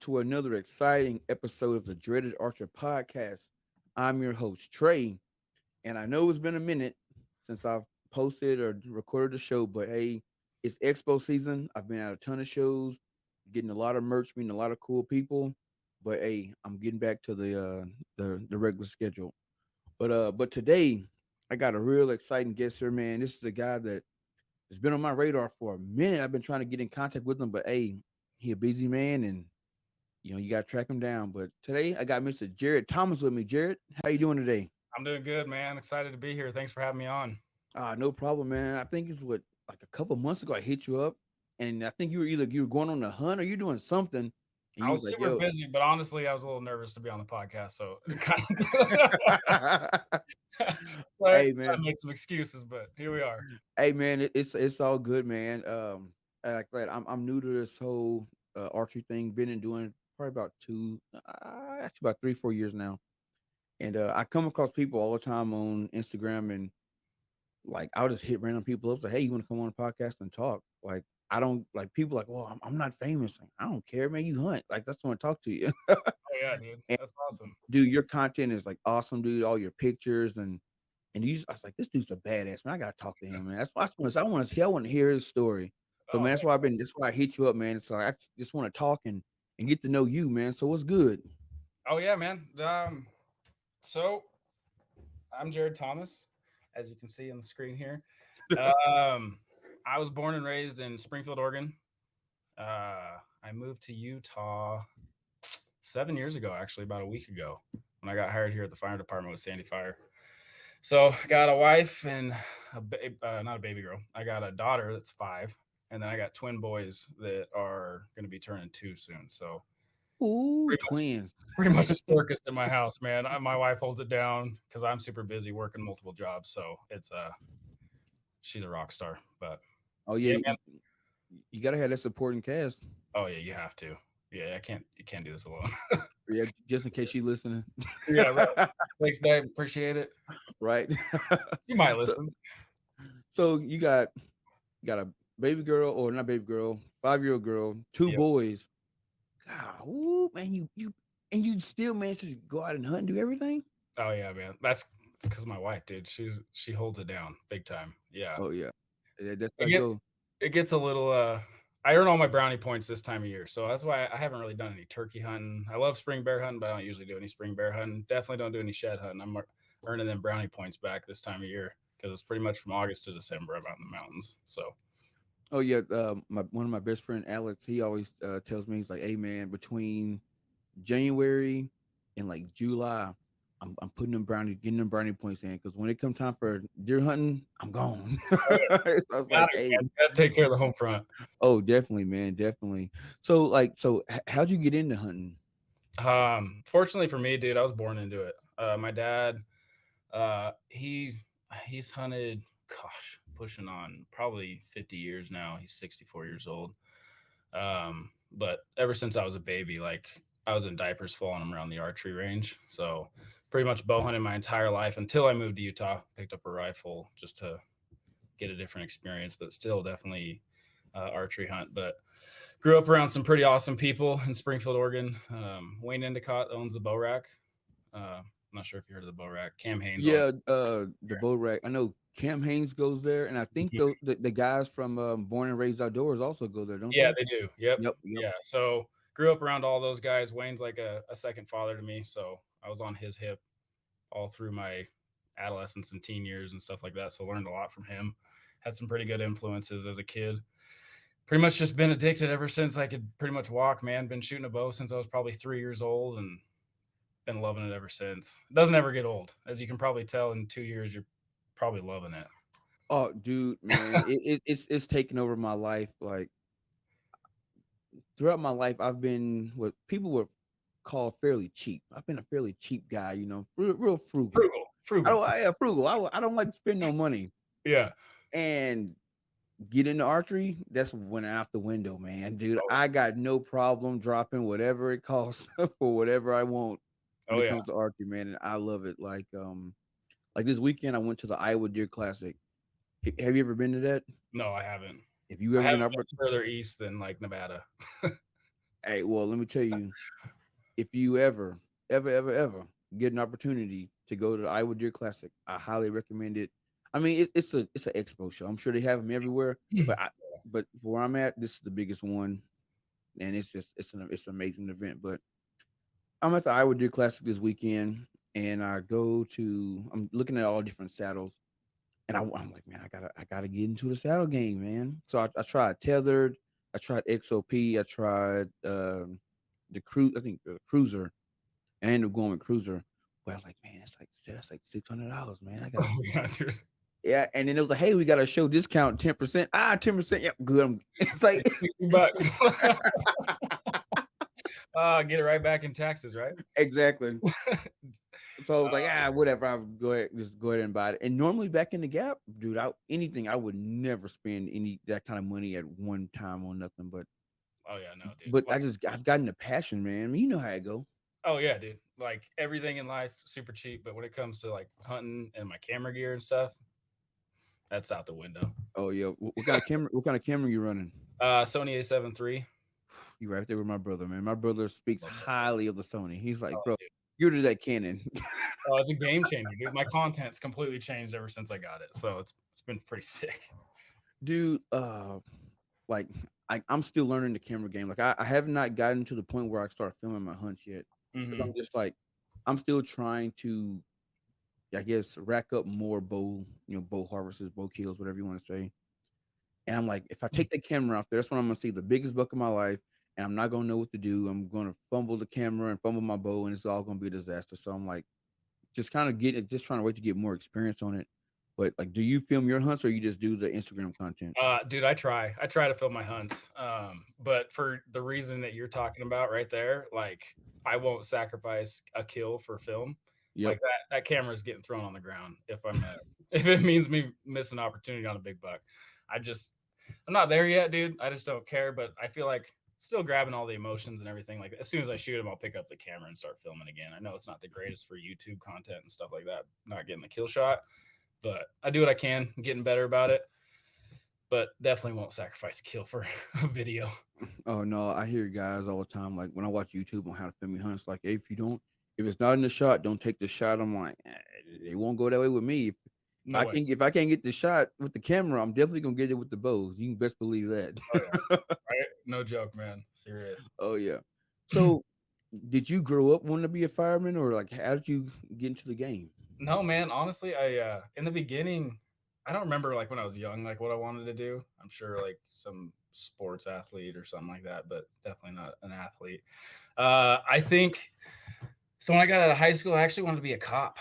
to another exciting episode of the Dreaded Archer podcast. I'm your host, Trey, and I know it's been a minute since I've posted or recorded the show, but hey, it's expo season. I've been at a ton of shows, getting a lot of merch, meeting a lot of cool people. But hey, I'm getting back to the regular schedule. But today I got a real exciting guest here, man. This is a guy that has been on my radar for a minute. I've been trying to get in contact with him, but hey, he a busy man and you got to track him down. But today I got Mr. Jared Thomas with me. Jared, how you doing today? I'm doing good, man. Excited to be here. Thanks for having me on. No problem, man. I think it's what like a couple months ago I hit you up, and I think you were going on a hunt or you're doing something, and I you was was like, super "Yo." busy, but honestly, I was a little nervous to be on the podcast, so kind of trying Hey to man, make some excuses, but here we are. hey man, it's all good, man. Like that, I'm new to this whole archery thing. Been in doing probably about actually about 3-4 years now, and I come across people all the time on Instagram and like I'll just hit random people up, say, "Hey, you want to come on a podcast and talk?" Like I don't like people like, "Well, I'm not famous." Like, I don't care, man. You hunt, like that's want to talk to you. Oh yeah, dude, And that's awesome. dude, your content is like awesome, dude. All your pictures and I was like, this dude's a badass man. I gotta talk to him, man. That's why I want to hear his story. So Oh, man, thanks. that's why I hit you up, man. So I just want to talk and get to know you, man. So what's good? Oh yeah, man. So I'm Jared Thomas, as you can see on the screen here. Um, I was born and raised in Springfield, Oregon. I moved to Utah 7 years ago, actually, about a week ago, when I got hired here at the fire department with Sandy Fire. So I got a wife and not a baby girl. I got a daughter that's 5, and then I got twin boys that are going to be turning 2 soon. So Ooh, pretty much, twins. pretty much a circus in my house, man. My wife holds it down because I'm super busy working multiple jobs. So she's a rock star. But Oh yeah, yeah, man. you gotta have that supporting cast. Oh yeah, you have to. Yeah, you can't do this alone. Yeah, just in case she listening. Yeah, right. Thanks, babe. Appreciate it. Right. You might so listen. so you got a baby girl or not baby girl, 5-year-old girl, two Yep. boys. God, ooh, man, you and you still manage to go out and hunt and do everything? Oh yeah, man. It's because my wife, dude. She holds it down big time. Yeah. Oh yeah. Yeah, that's how It I get go. it gets a little. I earn all my brownie points this time of year, so that's why I haven't really done any turkey hunting. I love spring bear hunting, but I don't usually do any spring bear hunting. Definitely don't do any shed hunting. I'm earning them brownie points back this time of year because it's pretty much from August to December. I'm out in the mountains. So Oh yeah, my one of my best friend Alex, he always tells me he's like, "Hey man, between January and like July, I'm putting them getting them brownie points in because when it comes time for deer hunting, I'm gone." oh So I was yeah, got like, it, "Hey, man. Got to take care of the home front. oh definitely, man, definitely." So how'd you get into hunting? Fortunately for me, dude, I was born into it. My dad, he's hunted, gosh, pushing on probably 50 years now. He's 64 years old. But ever since I was a baby, like I was in diapers following him around the archery range. So pretty much bow hunting my entire life until I moved to Utah, picked up a rifle just to get a different experience, but still definitely archery hunt. But grew up around some pretty awesome people in Springfield, Oregon. Wayne Endicott owns the bow rack. I'm not sure if you heard of the bow rack. Cam Haynes owns. Yeah, the bow rack. I know Cam Haynes goes there, and I think Mhm. the guys from Born and Raised Outdoors also go there, don't Yeah, they? they do. Yep. Yep, yep. Yeah. So grew up around all those guys. Wayne's like a second father to me. So I was on his hip all through my adolescence and teen years and stuff like that. So learned a lot from him. Had some pretty good influences as a kid. Pretty much just been addicted ever since I could pretty much walk, man. Been shooting a bow since I was probably 3 years old and been loving it ever since. It doesn't ever get old. As you can probably tell in 2 years, you're probably loving it. Oh, dude, man, it's taken over my life. Like throughout my life, I've been what people would call fairly cheap. I've been a fairly cheap guy, real frugal. Frugal. Frugal. Frugal. I don't like to spend no money. Yeah. And get into archery, that's went out the window, man. Dude, Oh, I got no problem dropping whatever it costs for whatever I want when oh it yeah. comes to archery, man. And I love it. Like this weekend, I went to the Iowa Deer Classic. Have you ever been to that? No, I haven't. If you I ever haven't been up, been further east than like Nevada. Hey, well, let me tell you, if you ever get an opportunity to go to the Iowa Deer Classic, I highly recommend it. I mean, it's an expo show. I'm sure they have them everywhere, but but where I'm at, this is the biggest one, and it's an amazing event. But I'm at the Iowa Deer Classic this weekend, and I'm looking at all different saddles, and I'm like, man, I gotta get into the saddle game, man. So I tried tethered, I tried XOP, I tried the cruise, I think the cruiser, and I ended up going with cruiser. But I'm like, man, that's like $600, man. I Oh gotta, my god, dude. yeah. And then it was like, hey, we got a show discount 10%. 10%. Yep, good. It's like $60. Get it right back in taxes, right? exactly. So I was like, Uh, whatever. I'll just go ahead and buy it. And normally back in the gap, dude, I would never spend any that kind of money at one time on nothing. oh yeah, no, dude. But Like, I've gotten a passion, man. I mean, you know how it go. oh yeah, dude. Like everything in life, super cheap. But when it comes to like hunting and my camera gear and stuff, that's out the window. Oh yeah. What kind of camera? What kind of camera you running? Sony A7 III. You right there with my brother, man. My brother speaks Love that thing. highly of the Sony. He's like, Oh, bro, dude. you're to that Canon. Oh, it's a game changer, dude. My content's completely changed ever since I got it. So it's been pretty sick. Dude, like I'm still learning the camera game. Like I have not gotten to the point where I start filming my hunts yet. Because Hmm. I'm just like I'm still trying to, I guess, rack up more bow harvests, bow kills, whatever you want to say. And I'm like, if I take the camera out there, that's when I'm gonna see the biggest buck of my life, and I'm not gonna know what to do. I'm gonna fumble the camera and fumble my bow, and it's all gonna be a disaster. So I'm like, just trying to wait to get more experience on it. But like, do you film your hunts or you just do the Instagram content? Dude, I try to film my hunts. But for the reason that you're talking about right there, like I won't sacrifice a kill for film. Yep. Like that camera is getting thrown on the ground if it means me miss an opportunity on a big buck. I just I'm not there yet, dude. I just don't care. But I feel like still grabbing all the emotions and everything. Like as soon as I shoot him, I'll pick up the camera and start filming again. I know it's not the greatest for YouTube content and stuff like that, not getting the kill shot, but I do what I can, getting better about it. But definitely won't sacrifice a kill for a video. Oh no, I hear guys all the time. Like when I watch YouTube on how to film your hunts, like, hey, if it's not in the shot, don't take the shot. I'm like, it won't go that way with me. No way. If I can't get the shot with the camera, I'm definitely gonna get it with the bows. You can best believe that. Oh yeah, right? No joke, man. Serious. Oh yeah. So, did you grow up wanting to be a fireman, or like how did you get into the game? No, man. Honestly, I in the beginning, I don't remember like when I was young, like what I wanted to do. I'm sure like some sports athlete or something like that, but definitely not an athlete. I think so. When I got out of high school, I actually wanted to be a cop,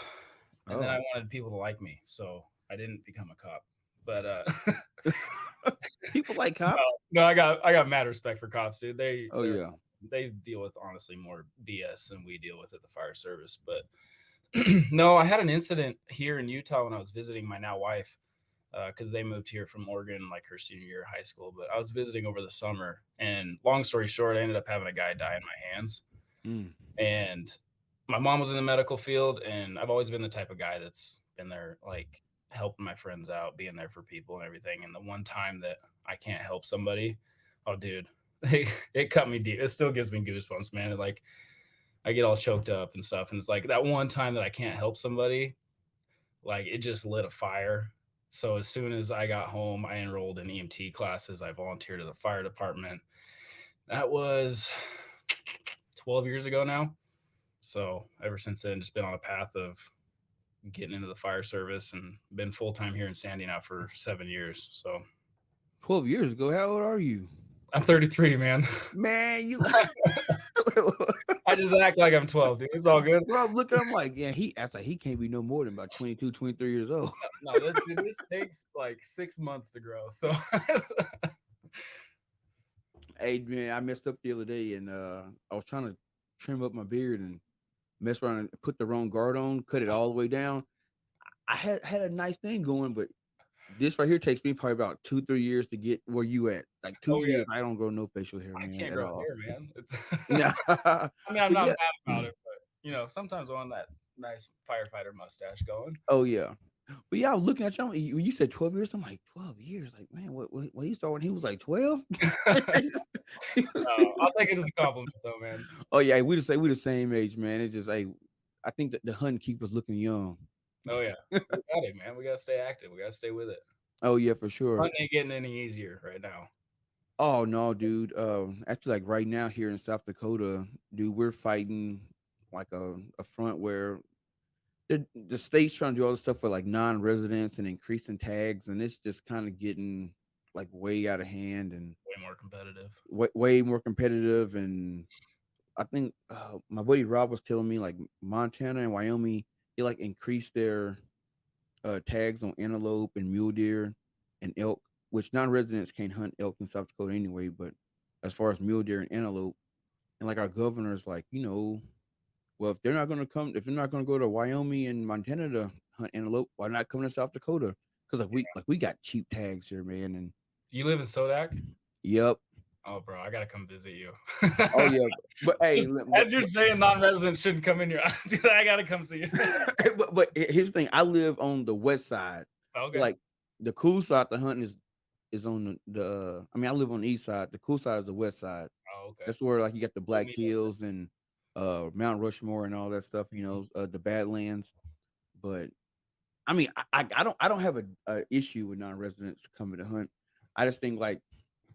and then I Oh, wanted people to like me, so I didn't become a cop. But people like no, cops. no, I got mad respect for cops, dude. Oh yeah. They deal with honestly more BS than we deal with at the fire service. But no, I had an incident here in Utah when I was visiting my now wife because they moved here from Oregon like her senior year of high school. But I was visiting over the summer, and long story short, I ended up having a guy die in my hands. Mm. And my mom was in the medical field, and I've always been the type of guy that's been there, like helping my friends out, being there for people and everything. And the one time that I can't help somebody, oh, dude, it cut me deep. It still gives me goosebumps, man. Like I get all choked up and stuff. And it's like that one time that I can't help somebody, like it just lit a fire. So as soon as I got home, I enrolled in EMT classes. I volunteered at the fire department. That was 12 years ago now. So ever since then, just been on a path of getting into the fire service and been full time here in Sandy now for 7 years. So 12 years ago. How old are you? I'm 33, man. Man, you I just act like I'm 12, dude. It's all good. bro, I'm looking, I'm like, yeah, that's like he can't be no more than about 22, 23 years old. No, this takes like 6 months to grow. So Hey man, I messed up the other day and I was trying to trim up my beard and mess around and put the wrong guard on, cut it all the way down. I had a nice thing going, but this right here takes me probably about 2, 3 years to get where you at. Like two oh yeah, years, I don't grow no facial hair, I man, can't at grow all. hair, man. Nah, I mean, I'm but not yeah. mad about it, but sometimes I want that nice firefighter mustache going. Oh yeah. But yeah, I was looking at you when you said 12 years. I'm like 12 years. Like man, what when he started when he was like 12? I'll take it as a compliment though, man. Oh yeah, we the same age, man. It's just like I think that the hunting keep us looking young. Oh yeah, we got it, man. We gotta stay active. We gotta stay with it. Oh yeah, for sure. Hunting ain't getting any easier right now. Oh no, dude. Actually, like right now here in South Dakota, dude, we're fighting like a front where the state's trying to do all this stuff for like non-residents and increasing tags, and it's just kind of getting like way out of hand and Way more competitive. way more competitive. And I think my buddy Rob was telling me like Montana and Wyoming, they like increased their tags on antelope and mule deer and elk, which non-residents can't hunt elk in South Dakota anyway. But as far as mule deer and antelope, and like our governor's like, well, if they're not gonna go to Wyoming and Montana to hunt antelope, why not come to South Dakota? Because like we got cheap tags here, man. And You live in Sodak? yep, Oh, bro, I gotta come visit you. oh yeah, but hey, Just as you're saying, non-residents shouldn't come in here. Dude, I gotta come see you. but here's the thing: I live on the west side. Okay. Like the cool side to hunt is on the. I mean, I live on the east side. The cool side is the west side. Oh, okay. That's where like you got the We'll Black meet up then. Hills and Mount Rushmore and all that stuff. The Badlands. But I mean, I don't have a issue with non-residents coming to hunt. I just think like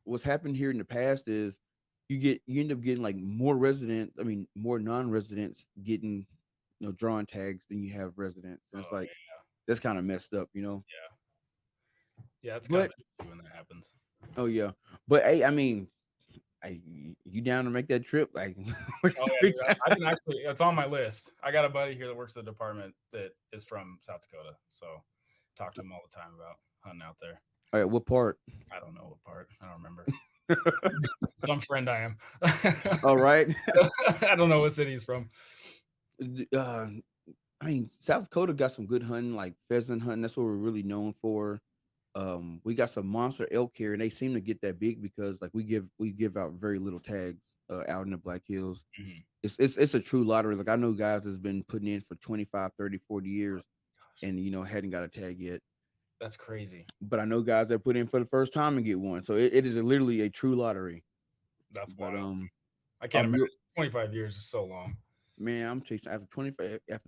what's happened here in the past is you end up getting like more non-residents getting drawing tags than you have residents, and it's Oh like man, that's kind of messed up. yeah, yeah. It's kind of But an issue when that happens. oh yeah, but hey, I mean, you down to make that trip? Like, Oh yeah, dude. I can actually. It's on my list. I got a buddy here that works at the department that is from South Dakota, so talk to him all the time about hunting out there. all right, what part? I don't know what part. I don't remember. Some friend I am. All right. I don't know what city he's from. uh, I mean, South Dakota got some good hunting, like pheasant hunting. That's what we're really known for. We got some monster elk here, and they seem to get that big because like we give out very little tags out in the Black Hills. Mhm. It's a true lottery. Like I know guys that's been putting in for 25, 30, 40 years Gosh, and hadn't got a tag yet. that's crazy. But I know guys that put in for the first time and get one. So it is literally a true lottery. That's But wild. I can't you imagine. 25 years is so long. man, I'm chasing after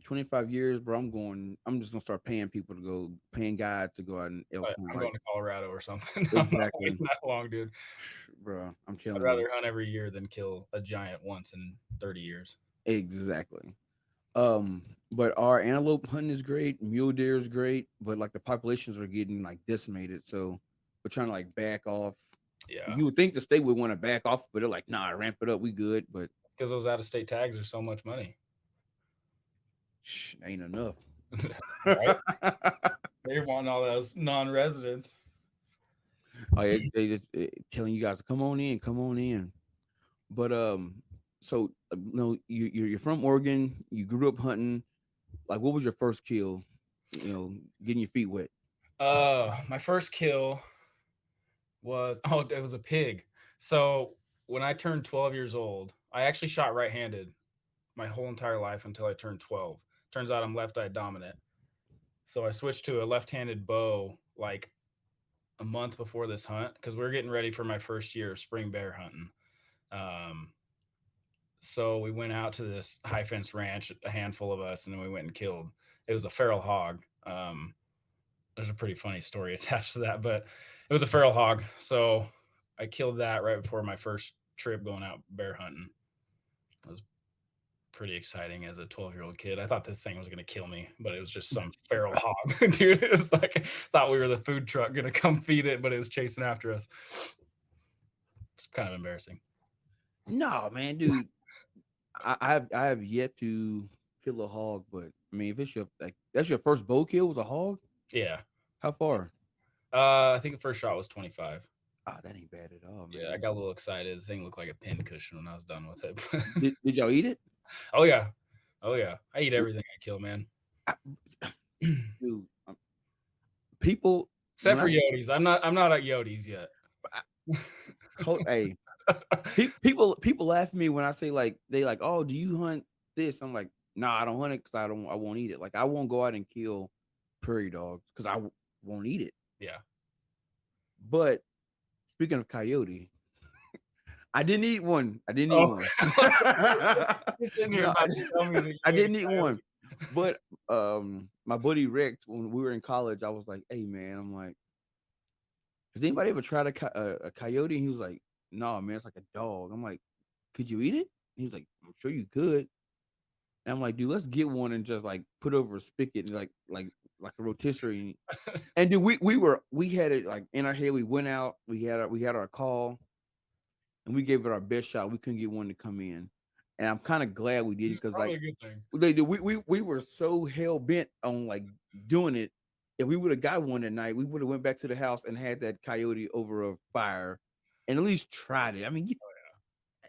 25 years, bro. I'm just gonna start paying people to go paying guides to go out and elk But hunt. I'm Like going to Colorado or something. I'm not exactly, waiting that long, dude. bro. I'm I'd telling you. rather hunt every year than kill a giant once in 30 years. Exactly. But our antelope hunting is great, mule deer is great, but like the populations are getting like decimated. So we're trying to like back off. Yeah. You would think the state would want to back off, but they're like, nah, ramp it up, we good. But It's because those out of state tags are so much money. ain't enough. Right? They want all those non residents. Oh, they just telling you guys to come on in, come on in. But so you're from Oregon. You grew up hunting. Like, what was your first kill? Getting your feet wet. My first kill was, oh, it was a pig. So when I turned 12 years old, I actually shot right handed my whole entire life until I turned 12. Turns out I'm left eye dominant. So I switched to a left handed bow like a month before this hunt because we were getting ready for my first year of spring bear hunting. Um, so we went out to this high fence ranch, a handful of us, and then we went and killed. It was a feral hog. There's a pretty funny story attached to that, but it was a feral hog. So I killed that right before my first trip going out bear hunting. It was pretty exciting as a 12-year-old kid. I thought this thing was going to kill me, but it was just some feral hog. Dude, it was like, thought we were the food truck going to come feed it, but it was chasing after us. It's kind of embarrassing. No, man, dude. I have yet to kill a hog, but I mean, if it's your like that's your first bow kill was a hog. Yeah. How far? I think the first shot was 25. Ah, that ain't bad at all, Yeah, I man. got a little excited. The thing looked like a pin cushion when I was done with it. Did y'all eat it? Oh yeah, oh yeah. I eat everything I kill, man. I, dude, people Except when for Yodis. I'm not at Yodis yet. I, hey, people laugh at me when I say like they like, oh, do you hunt this? I'm like, nah, I don't hunt it because I won't eat it. Like I won't go out and kill prairie dogs because won't eat it. Yeah. But speaking of coyote, I didn't eat one. I didn't eat Oh, one. you're sitting here No, about to tell me that I you ate didn't a eat coyote. one. But my buddy Rex, when we were in college, I was like, "Hey man," I'm like, "Has anybody ever tried a coyote?" And he was like, "No, man, it's like a dog." I'm like, "Could you eat it?" He's like, "I'm sure you could." And I'm like, "Dude, let's get one and just like put over a spigot and like a rotisserie." And dude, we had it like in our head. We went out. We had our call, and we gave it our best shot. We couldn't get one to come in, and I'm kind of glad we did This it is because probably like a good thing. we were so hell bent on like doing it. If we would have got one at night, we would have went back to the house and had that coyote over a fire, and at least tried it. I mean,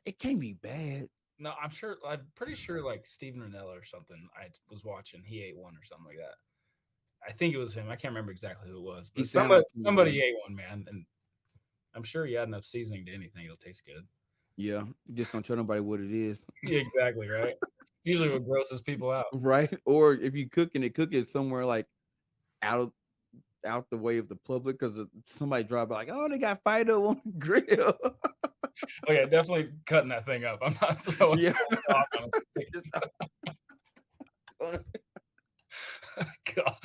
it can't be bad. No, I'm sure. I'm pretty sure, like Steven Ranella or something. I was watching. He ate one or something like that. I think it was him. I can't remember exactly who it was, He but sounded somebody like he was somebody ate one, man, and I'm sure you add enough seasoning to anything, it'll taste good. yeah. Just don't tell nobody what it is, Yeah, exactly, right? It's usually what grosses people out. right? Or if you cooking it, cook it somewhere like out of out the way of the public because somebody drive by like, oh, they got Fido on the grill. Oh yeah, definitely cutting that thing up. I'm not throwing Yeah. it off on a stick. Just- God.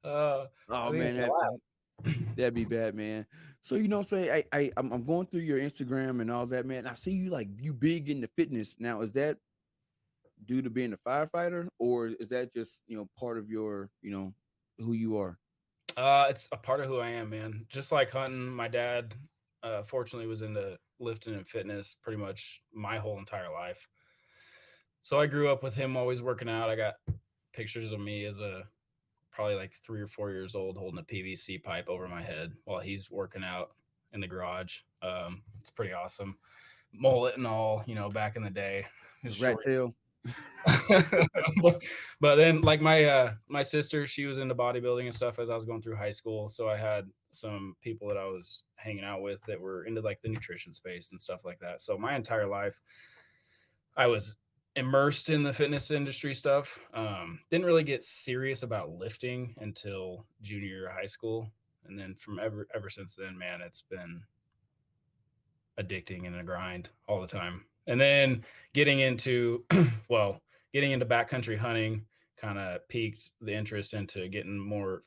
Uh, I oh think I'm man, gonna laugh. that'd be bad, man. So what I'm saying, I'm going through your Instagram and all that, man. I see you like you big into fitness. Now, is that due to being a firefighter, or is that just part of your who you are? It's a part of who I am, man. Just like hunting, my dad, fortunately, was into lifting and fitness pretty much my whole entire life. So I grew up with him always working out. I got pictures of me as a probably like 3 or 4 years old holding a PVC pipe over my head while he's working out in the garage. It's pretty awesome. Mullet and all, back in the day. His Rat short. tail. but, but then like my sister, she was into bodybuilding and stuff as I was going through high school, so I had some people that I was hanging out with that were into like the nutrition space and stuff like that. So my entire life I was immersed in the fitness industry stuff. Didn't really get serious about lifting until junior year of high school, and then from ever since then, man, it's been addicting and a grind all the time. And then getting into well, getting into backcountry hunting kind of piqued the interest into getting more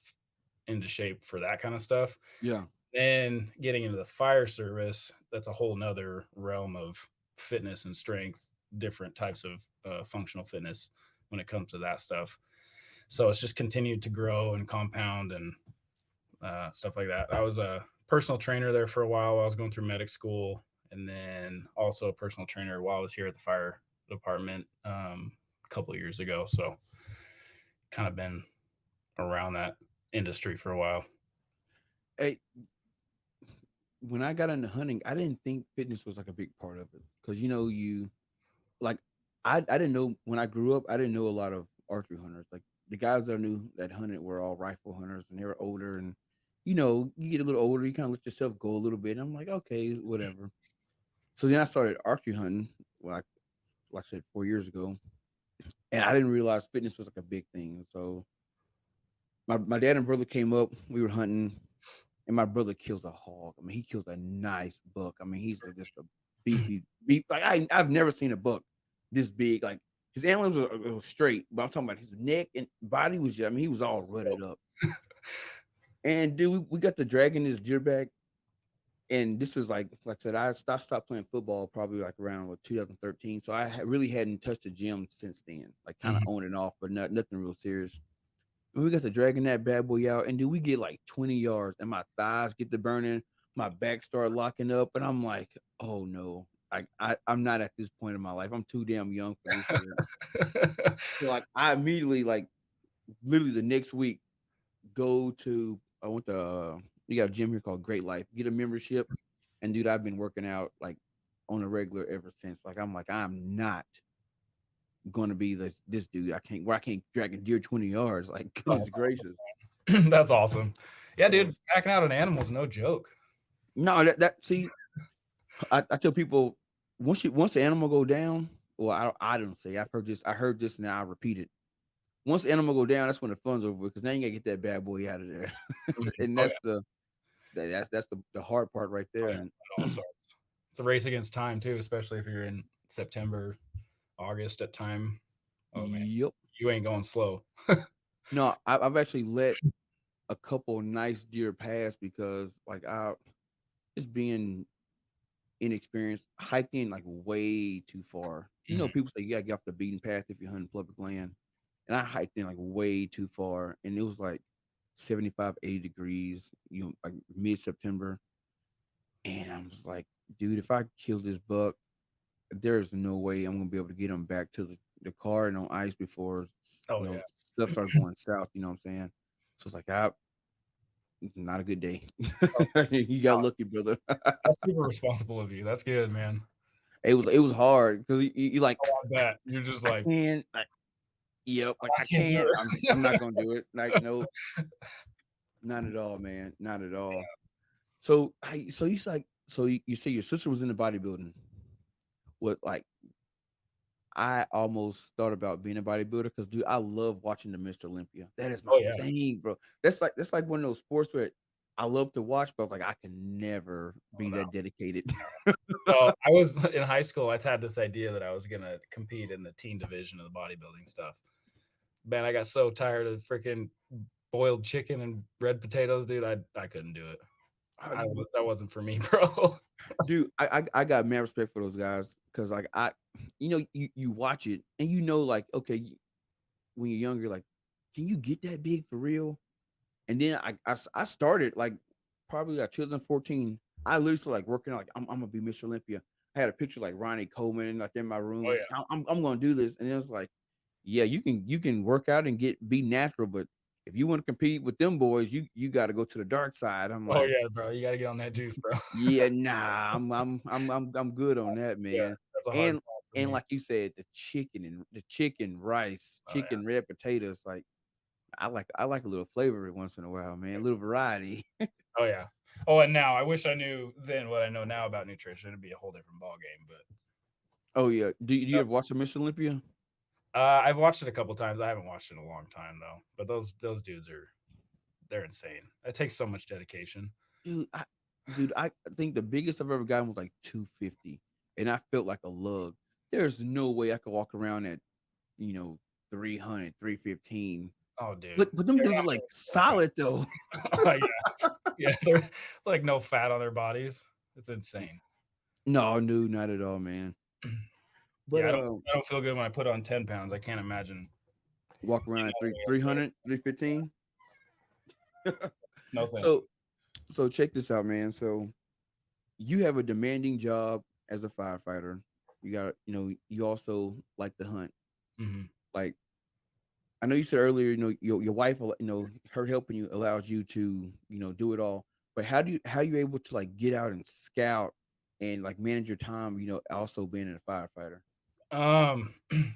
into shape for that kind of stuff. Yeah. Then getting into the fire service, that's a whole nother realm of fitness and strength, different types of functional fitness when it comes to that stuff. So it's just continued to grow and compound and stuff like that. I was a personal trainer there for a while I was going through medic school, and then also a personal trainer while I was here at the fire department a couple of years ago. So kind of been around that industry for a while. Hey, when I got into hunting, I didn't think fitness was like a big part of it because you like I didn't know when I grew up. I didn't know a lot of archery hunters. Like the guys that I knew that hunted were all rifle hunters, and they were older. And you get a little older, you kind of let yourself go a little bit. And I'm like, okay, whatever. So then I started archery hunting, like I said, 4 years ago, and I didn't realize fitness was like a big thing. So my dad and brother came up. We were hunting, and my brother kills a hog. I mean, he kills a nice buck. I mean, just a beefy beef. Like I've never seen a buck this big. Like his antlers were straight, but I'm talking about his neck and body was just. I mean, he was all rutted up. And dude, we got the dragging this deer back, and this is like I said, I stopped playing football probably like around 2013. So I really hadn't touched the gym since then, like kind of Mhm. on and off, but nothing real serious. And we got to dragging that bad boy out, and do we get like 20 yards, and my thighs get to burning, my back start locking up, and I'm like, oh no, I'm not at this point in my life. I'm too damn young for this shit. So like I immediately like literally the next week I went to you got a gym here called Great Life, get a membership, and dude, I've been working out like on a regular ever since. Like I'm not gonna be this dude. I can't drag a deer 20 yards. Like Oh, goodness that's gracious. awesome. That's awesome. Yeah, So dude, packing out an animal is no joke. no, that see, I tell people once the animal go down, well, I don't say I've heard this. I heard this and I repeat it. once the animal go down, that's when the fun's over because now you gotta get that bad boy out of there, Mhm. and Oh yeah, that's the hard part right oh there. yeah. And It all starts. It's a race against time too, especially if you're in September, August at time. Oh man, yep, you ain't going slow. no, I've actually let a couple nice deer pass because like I just being inexperienced hiking like way too far. You know, Mhm. people say you gotta get off the beaten path if you're hunting public land, and I hiked in like way too far, and it was like 75, 80 degrees, like mid September, and I'm just like, dude, if I kill this buck, there's no way I'm gonna be able to get him back to the car and on ice before Oh yeah. stuff started going south. You know what I'm saying? So it's like, not a good day. Oh, You got wow. lucky, brother. That's super responsible of you. That's good, man. It was hard because you like Oh, I bet you're just I like can't. Like, yep, like I I can't do can't. I'm it. not gonna do it. Like nope, not at all, man. Not at all. So so you like so you say your sister was in the bodybuilding. What like I almost thought about being a bodybuilder because dude, I love watching the Mr. Olympia. That is Oh my yeah. thing, bro. That's like one of those sports where I love to watch, but like I can never Oh be no. that dedicated. Well, I was in high school. I had this idea that I was gonna compete in the teen division of the bodybuilding stuff. Man, I got so tired of freaking boiled chicken and red potatoes, dude. I couldn't do it. Uh, That wasn't for me, bro. dude, I got mad respect for those guys because like you watch it and like okay when you're younger like can you get that big for real? And then I started like probably like 2014. I literally started like working out, like I'm gonna be Mr. Olympia. I had a picture like Ronnie Coleman like in my Oh room. yeah. I'm gonna do this, and it was like, yeah, you can work out and be natural, but if you want to compete with them boys, you got to go to the dark side. I'm Oh like, yeah, bro. You gotta get on that juice, bro. yeah, nah, I'm good on that, Yeah, man. that's a hard And call for and me. like you said, the chicken, rice, Oh yeah. chicken, red potatoes, like I like a little flavor every once in a while, man. A little variety. Oh yeah. Oh, and now I wish I knew then what I know now about nutrition. It'd be a whole different ball game. But Oh yeah. Do you ever watch the Miss Olympia? I've watched it a couple times. I haven't watched it in a long time though. But those dudes they're insane. It takes so much dedication. Dude, I think the biggest I've ever gotten was like 250, and I felt like a lug. There's no way I could walk around at you know 300, 315. Oh, dude, But them they're dudes are not like built to work solid though. out. Oh, yeah, yeah. They're like no fat on their bodies. It's insane. No, no, not at all, man. But Yeah, I don't feel good when I put on 10 pounds. I can't imagine walk getting around at all the way up three there. hundred, 315. No thanks. So so check this out, man. So you have a demanding job as a firefighter. You also like to hunt. Hmm. Like I know you said earlier, your wife, her helping you allows you to, do it all. But how you able to like get out and scout and like manage your time, also being a firefighter? Um,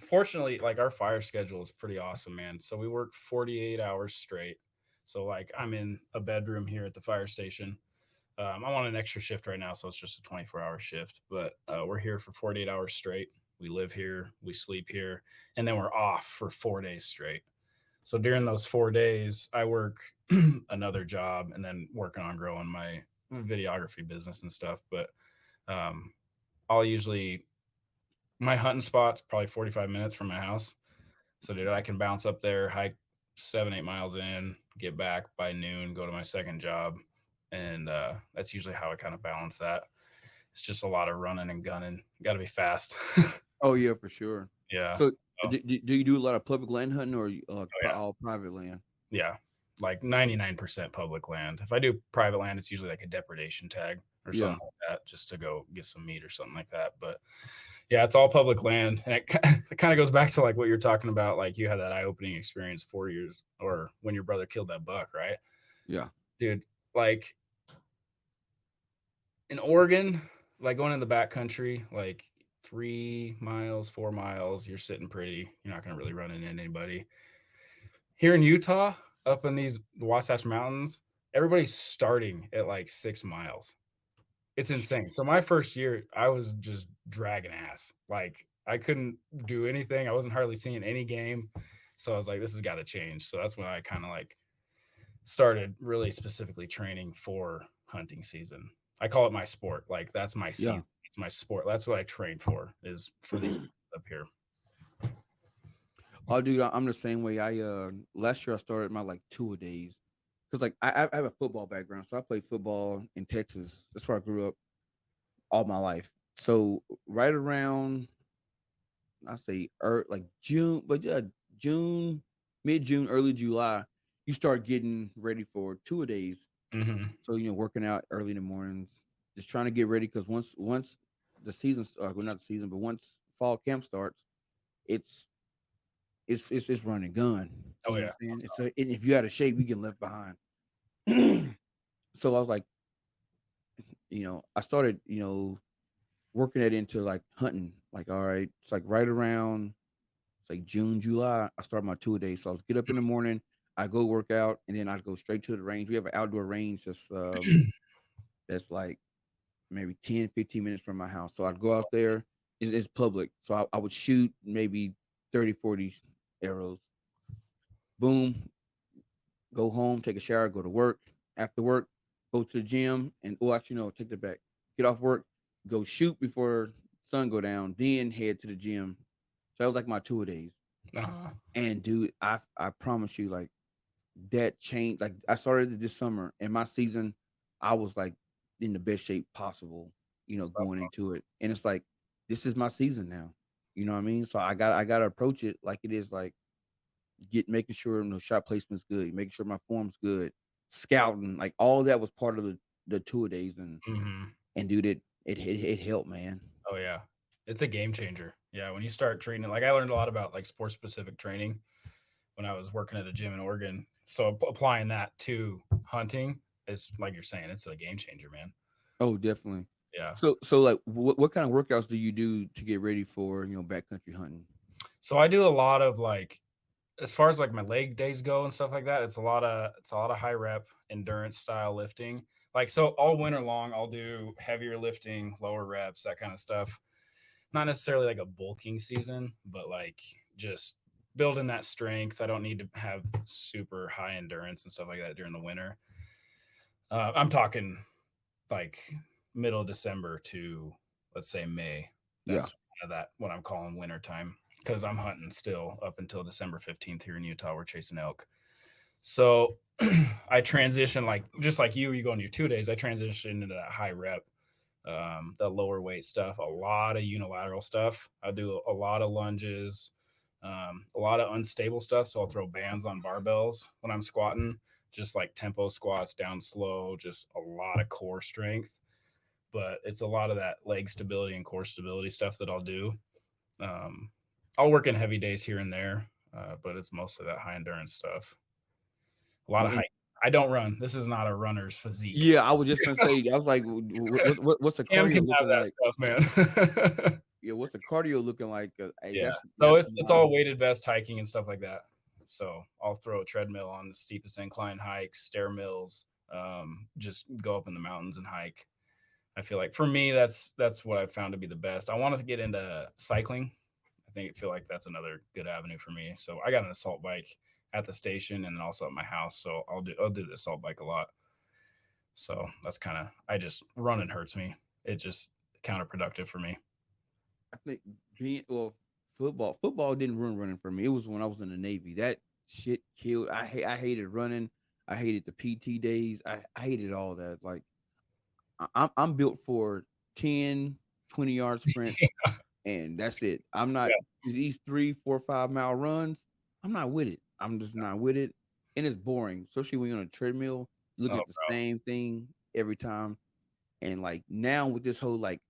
Fortunately, like our fire schedule is pretty awesome, man. So we work 48 hours straight. So like I'm in a bedroom here at the fire station. I'm on an extra shift right now, so it's just a 24-hour shift. But we're here for 48 hours straight. We live here, we sleep here, and then we're off for 4 days straight. So during those 4 days, I work another job and then working on growing my videography business and stuff. But um, I'll usually my hunting spot's probably 45 minutes from my house. So dude, I can bounce up there, hike 7, 8 miles in, get back by noon, go to my second job, and that's usually how I kind of balance that. It's just a lot of running and gunning. Got to be fast. Oh yeah, for sure. Yeah. So Oh, do you do a lot of public land hunting or oh yeah. all private land? Yeah. Like 99% public land. If I do private land, it's usually like a depredation tag or Yeah. something like that, just to go get some meat or something like that. But yeah, it's all public land, and it kind of goes back to like what you're talking about. Like you had that eye opening experience 4 years, or when your brother killed that buck, right, Yeah. dude? Like in Oregon, like going in the back country, like 3 miles, 4 miles, you're sitting pretty. You're not gonna really run into anybody. Here in Utah, up in these Wasatch Mountains, everybody's starting at like 6 miles. It's insane. So my first year, I was just dragging ass. Like I couldn't do anything. I wasn't hardly seeing any game. So I was like, this has got to change. So that's when I kind of like started really specifically training for hunting season. I call it my sport. Like that's my Yeah. season. It's my sport. That's what I train for is for these up here. Oh, dude, I'm the same way. I last year I started my like two a days because like I have a football background, so I played football in Texas. That's where I grew up all my life. So right around I say like June, but yeah, June, mid June, early July, you start getting ready for two a days. Mm-hmm. So working out early in the mornings, just trying to get ready because once the season, well, not the season, but once fall camp starts, it's it's run and gun. Oh You know yeah. what I'm saying? And if you out of shape, you get left behind. So I was like, I started, working it into like hunting. Like, all right, it's like right around it's like June, July. I start my two a day. So I was get up in the morning, I go work out, and then I go straight to the range. We have an outdoor range that's like maybe 10, 15 minutes from my house. So I'd go out there. It's public. So I would shoot maybe 30, 40 arrows. Boom, go home, take a shower, go to work. After work, go to the gym, and actually no, take that back. Get off work, go shoot before sun go down, then head to the gym. So that was like my two a days. Uh, And dude, I promise you, like that changed. Like I started it this summer, and my season, I was like in the best shape possible. Going into it, and it's like this is my season now. You know what I mean? So I got to approach it like it is like making sure shot placement's good, making sure my form's good, scouting, like all that was part of the tour days, mm-hmm. and dude, it helped, man. Oh yeah. It's a game changer. Yeah, when you start treating it, like I learned a lot about like sports specific training when I was working at a gym in Oregon. So applying that to hunting is like you're saying, it's a game changer, man. Oh, definitely. Yeah. So like, what kind of workouts do you do to get ready for backcountry hunting? So I do a lot of like as far as like my leg days go and stuff like that, it's a lot of high rep endurance style lifting. Like so all winter long I'll do heavier lifting, lower reps, that kind of stuff. Not necessarily like a bulking season, but like just building that strength. I don't need to have super high endurance and stuff like that during the winter. I'm talking like middle of December to let's say May. Yeah, That's kind of that what I'm calling winter time because I'm hunting still up until December 15th here in Utah. We're chasing elk. So I transition like just like you go on your 2 days. I transition into that high rep, the lower weight stuff, a lot of unilateral stuff. I do a lot of lunges, a lot of unstable stuff. So I'll throw bands on barbells when I'm squatting, just like tempo squats down slow, just a lot of core strength. But it's a lot of that leg stability and core stability stuff that I'll do. Um, I'll work in heavy days here and there, but it's mostly that high endurance stuff. A lot of and height. I don't run. This is not a runner's physique. yeah, I was just gonna say, I was like, what's the Cam can cardio have looking that like? stuff, man. Yeah, what's the cardio looking like? Hey, Yeah. So that's it's all weighted vest hiking and stuff like that. So I'll throw a treadmill on the steepest incline hikes, stair mills, just go up in the mountains and hike. I feel like for me that's what I've found to be the best. I wanted to get into cycling. I feel like that's another good avenue for me. So I got an assault bike at the station and also at my house. So I'll do the assault bike a lot. So that's kind of I just running hurts me. It just counterproductive for me. I think being football didn't ruin running for me. It was when I was in the Navy that shit killed. I hated running. I hated the PT days. I hated all that. Like I'm built for 10, 20 yard sprints, and that's it. I'm not Yeah. these 3, 4, 5 mile runs. I'm not with it. I'm just not with it, and it's boring, especially when you're on a treadmill, looking Oh, at the same thing every time. And like now with this whole like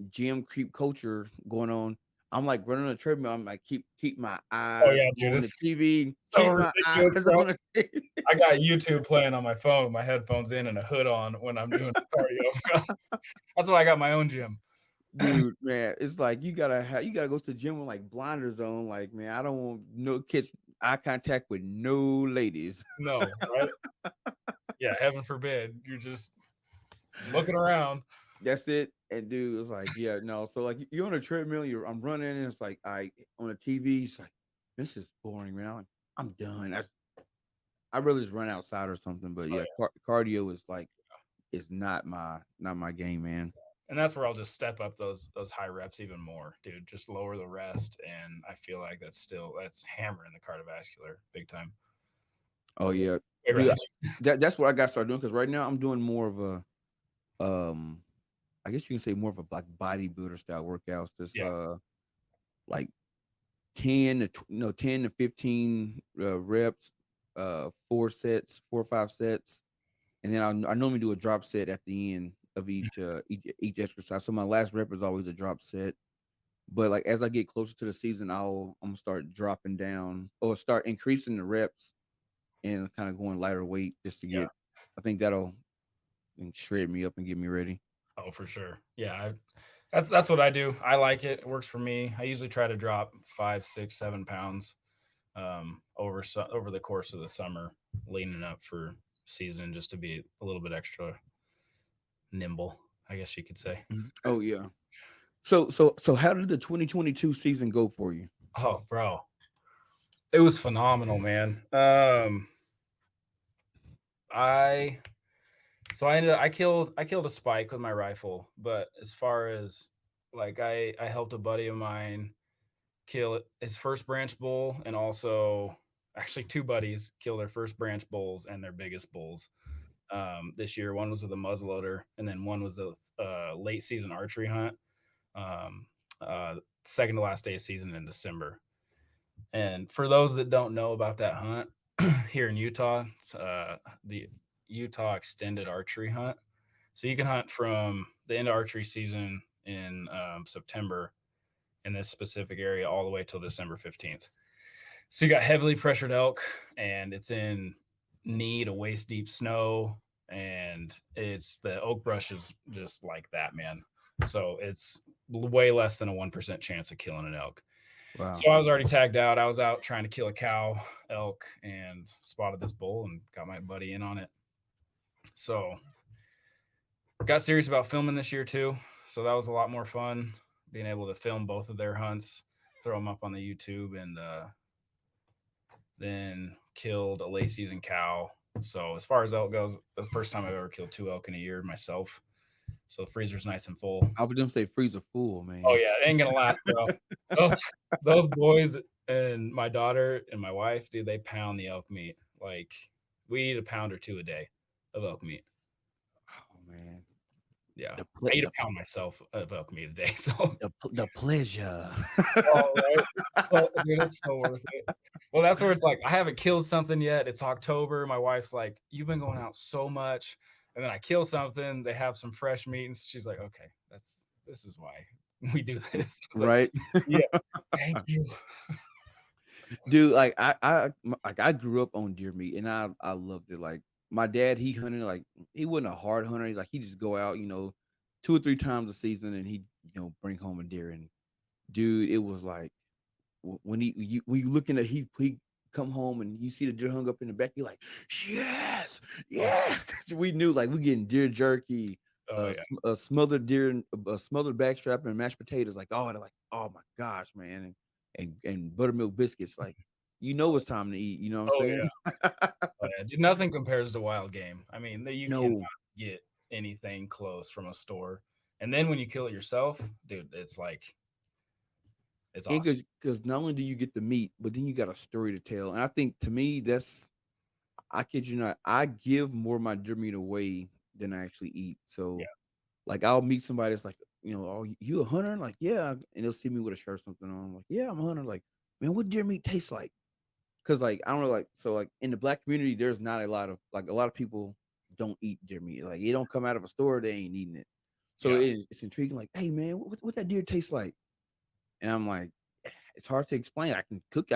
gym creep culture going on, I'm like running on a treadmill. I'm like keep my oh eyes yeah, dude. on the It's TV. so Keep my ridiculous, eyes bro. on the TV. I got YouTube playing on my phone with my headphones in and a hood on when I'm doing cardio. That's why I got my own gym. Dude, man, it's like you gotta go to the gym with like blinders on. Like, man, I don't want no kids eye contact with no ladies. No, right? Yeah, heaven forbid. You're just looking around. That's it. And dude, it's like, yeah, no. So like you're on a treadmill, I'm running, and it's like I on the TV, it's like, this is boring, man. I'm done. I really just run outside or something. But Oh yeah, yeah. cardio is like is not my game, man. And that's where I'll just step up those high reps even more, dude. Just lower the rest, and I feel like that's hammering the cardiovascular big time. Oh I'll go yeah, way dude. around. That's what I got to start doing because right now I'm doing more of a um, I guess you can say more of a like bodybuilder style workouts. This Yeah, like 10 to 15 reps, 4 sets, 4 or 5 sets, and then I normally do a drop set at the end of each exercise. So my last rep is always a drop set. But like as I get closer to the season, I'm gonna start dropping down or start increasing the reps and kind of going lighter weight just to yeah. get. I think that'll shred me up and get me ready. Oh, for sure. Yeah, that's what I do. I like it. It works for me. I usually try to drop 5, 6, 7 pounds over the course of the summer, leaning up for season, just to be a little bit extra nimble, I guess you could say. Mhm. Oh yeah. So how did the 2022 season go for you? Oh, bro, it was phenomenal, man. I I killed a spike with my rifle, but as far as like I helped a buddy of mine kill his first branch bull, and also actually two buddies kill their first branch bulls and their biggest bulls this year. One was with a muzzleloader, and then one was a late season archery hunt. Um, Second to last day of season in December. And for those that don't know about that hunt, here in Utah, it's the Utah Extended Archery Hunt. So you can hunt from the end of archery season in September in this specific area all the way till December 15th. So you got heavily pressured elk, and it's in knee to waist deep snow, and it's the oak brush is just like that, man. So it's way less than a 1% chance of killing an elk. Wow. So I was already tagged out. I was out trying to kill a cow, elk, and spotted this bull and got my buddy in on it. So got serious about filming this year too. So that was a lot more fun being able to film both of their hunts, throw them up on the YouTube, and then killed a late season cow. So as far as elk goes, that's the first time I've ever killed two elk in a year myself. So the freezer's nice and full. I would them say freezer full, Oh man. yeah, it ain't gonna last, bro. Those those boys and my daughter and my wife, dude, they pound the elk meat. Like we eat a pound or two a day of elk meat. Oh man, Yeah, the I ple- eat a the pound myself of elk meat a day. So the pleasure. all right, but dude, it's so worth it. Well, that's where it's like I haven't killed something yet. It's October. My wife's like, "You've been going out so much," and then I kill something. They have some fresh meat, and she's like, "Okay, this is why we do this." I was like, Right, "Yeah, thank you." dude. Like I grew up on deer meat, and I loved it. Like my dad, he hunted like he wasn't a hard hunter. Like he just go out, 2 or 3 times a season, and he bring home a deer. And dude, it was like when you looking at he come home and you see the deer hung up in the back, you like, yes, Oh, yes. 'Cause we knew like we getting deer jerky, oh yeah, a smothered deer, a smothered backstrap and mashed potatoes. Like, oh, they're like, oh my gosh, man, and buttermilk biscuits. Like, it's time to eat. You know what oh I'm yeah, saying? oh yeah. Dude, nothing compares to wild game. I mean, you cannot No, get anything close from a store. And then when you kill it yourself, dude, it's like it's and awesome. because not only do you get the meat, but then you got a story to tell. And I think to me, that's I kid you not, I give more of my deer meat away than I actually eat. So Yeah, like I'll meet somebody that's like, oh, you a hunter? Like, yeah. And they'll see me with a shirt or something on. I'm like, yeah, I'm a hunter. Like, man, what deer meat tastes like? Cause like I don't know, like so like in the black community, there's not a lot of people don't eat deer meat. Like it don't come out of a store, they ain't eating it. So yeah, it's intriguing, like, hey man, what that deer tastes like? And I'm like, it's hard to explain. I can cook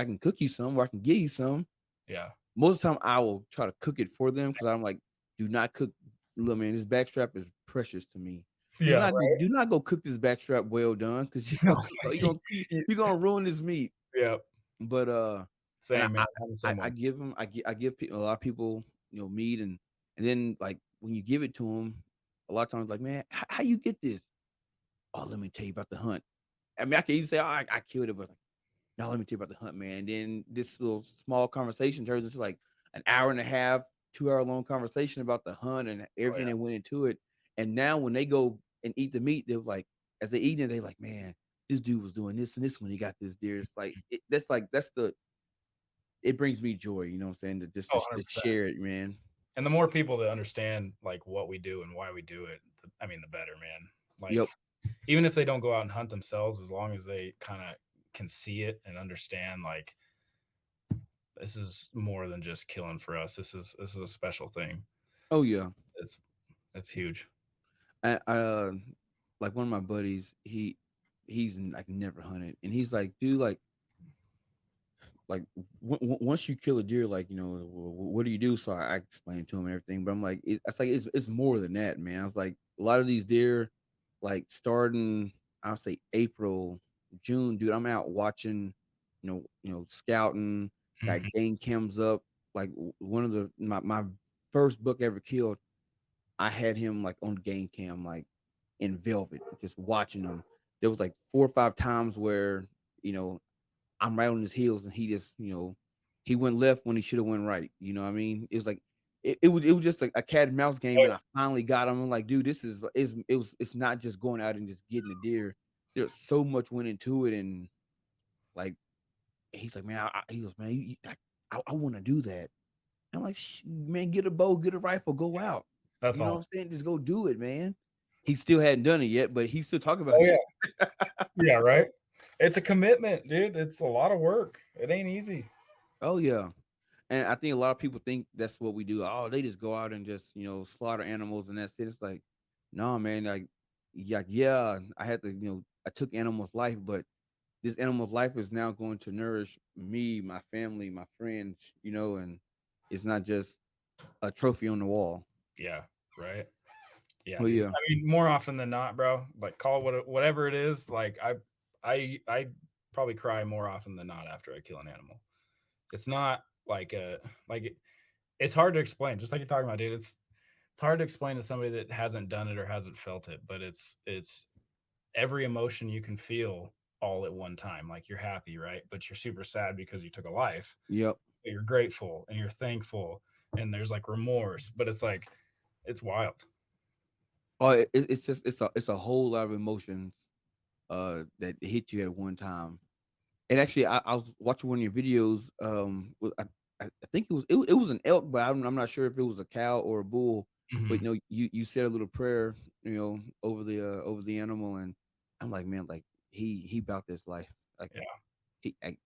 you some, or I can give you some. yeah, Most of the time I will try to cook it for them because I'm like, do not cook. Look, man, this backstrap is precious to me. yeah. Right. Do not go cook this backstrap well done because you're gonna ruin this meat. Yeah. But and Same man. I'm the same I way. give them I give people, a lot of people meat, and then like when you give it to them, a lot of times like, man, how you get this? Oh, let me tell you about the hunt. I mean, I can easily say, oh, I killed it, but now let me tell you about the hunt, man. And then this little small conversation turns into like an hour and a half, 2 hour long conversation about the hunt and Oh everything yeah. that went into it. And now when they go and eat the meat, they was like, as they eat it, they like, man, this dude was doing this and this when he got this deer. It's like that's the it brings me joy, you know what I'm saying? To just Oh, to 100%. share it, man. And the more people that understand like what we do and why we do it, I mean, the better, man. Like Yep. even if they don't go out and hunt themselves, as long as they kind of can see it and understand, like this is more than just killing for us. This is a special thing. Oh yeah. It's it's huge. I like one of my buddies, he's like never hunted, and he's like, dude, like once you kill a deer, like what do you do? So I explained to him and everything, but I'm like, it's like it's more than that, man. I was like, a lot of these deer, like starting, I'll say April, June, dude, I'm out watching, scouting, got Hmm. game cams up. Like one of my first buck ever killed, I had him like on game cam, like in velvet, just watching him. There was like 4 or 5 times where you know I'm right on his heels, and he just he went left when he should have went right. You know what I mean? It was like it was just like a cat and mouse game, Oh and I finally got him. I'm like, dude, this it's not just going out and just getting the deer. There's so much went into it, and like he's like, man, he goes, man, I want to do that. I'm like, man, get a bow, get a rifle, go yeah, out. that's You know what I'm awesome. saying? Just go do it, man. He still hadn't done it yet, but he's still talking Oh about yeah, it. yeah, right. It's a commitment, dude. It's a lot of work. It ain't easy. Oh yeah. And I think a lot of people think that's what we do. Oh, they just go out and just, slaughter animals and that's it. It's like, no, man, like yeah, I had to, I took animals' life, but this animal's life is now going to nourish me, my family, my friends, and it's not just a trophy on the wall. Yeah, right. Yeah, Oh dude. yeah. I mean, more often than not, bro. Like, call it whatever it is. Like, I probably cry more often than not after I kill an animal. It's not like a like it's hard to explain. Just like you're talking about, dude. It's hard to explain to somebody that hasn't done it or hasn't felt it. But it's every emotion you can feel all at one time. Like you're happy, right? But you're super sad because you took a life. Yep. But you're grateful and you're thankful, and there's like remorse. But it's like it's wild. Oh, it's just it's a whole lot of emotions that hit you at one time. And actually, I was watching one of your videos. I think it was an elk, but I'm not sure if it was a cow or a bull. But Hmm. you said a little prayer, over the animal, and I'm like, man, like he about this life, like Yeah. he like,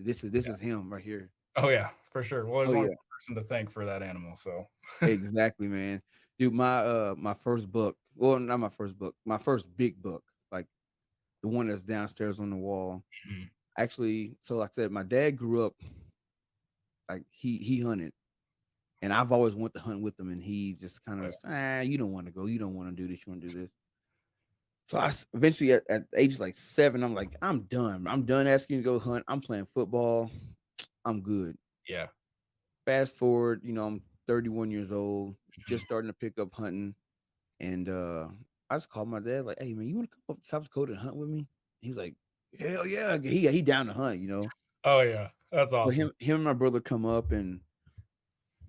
this is him right here. Oh yeah, for sure. Well, Oh there's only yeah, one person to thank for that animal, so exactly, man. Dude, my first book, well, not my first book, my first big book, like the one that's downstairs on the wall. mhm, Actually, so like I said, my dad grew up like he hunted, and I've always went to hunt with him, and he just kind oh of yeah, you don't want to go, you don't want to do this, you want to do this. So eventually at the age of like 7, I'm like, I'm done asking you to go hunt. I'm playing football. I'm good. yeah, Fast forward, I'm 31 years old, mhm, just starting to pick up hunting, and I just called my dad like, hey man, you want to come up to South Dakota and hunt with me? He was like, hell yeah, he down to hunt. oh yeah, that's So awesome. him and my brother come up, and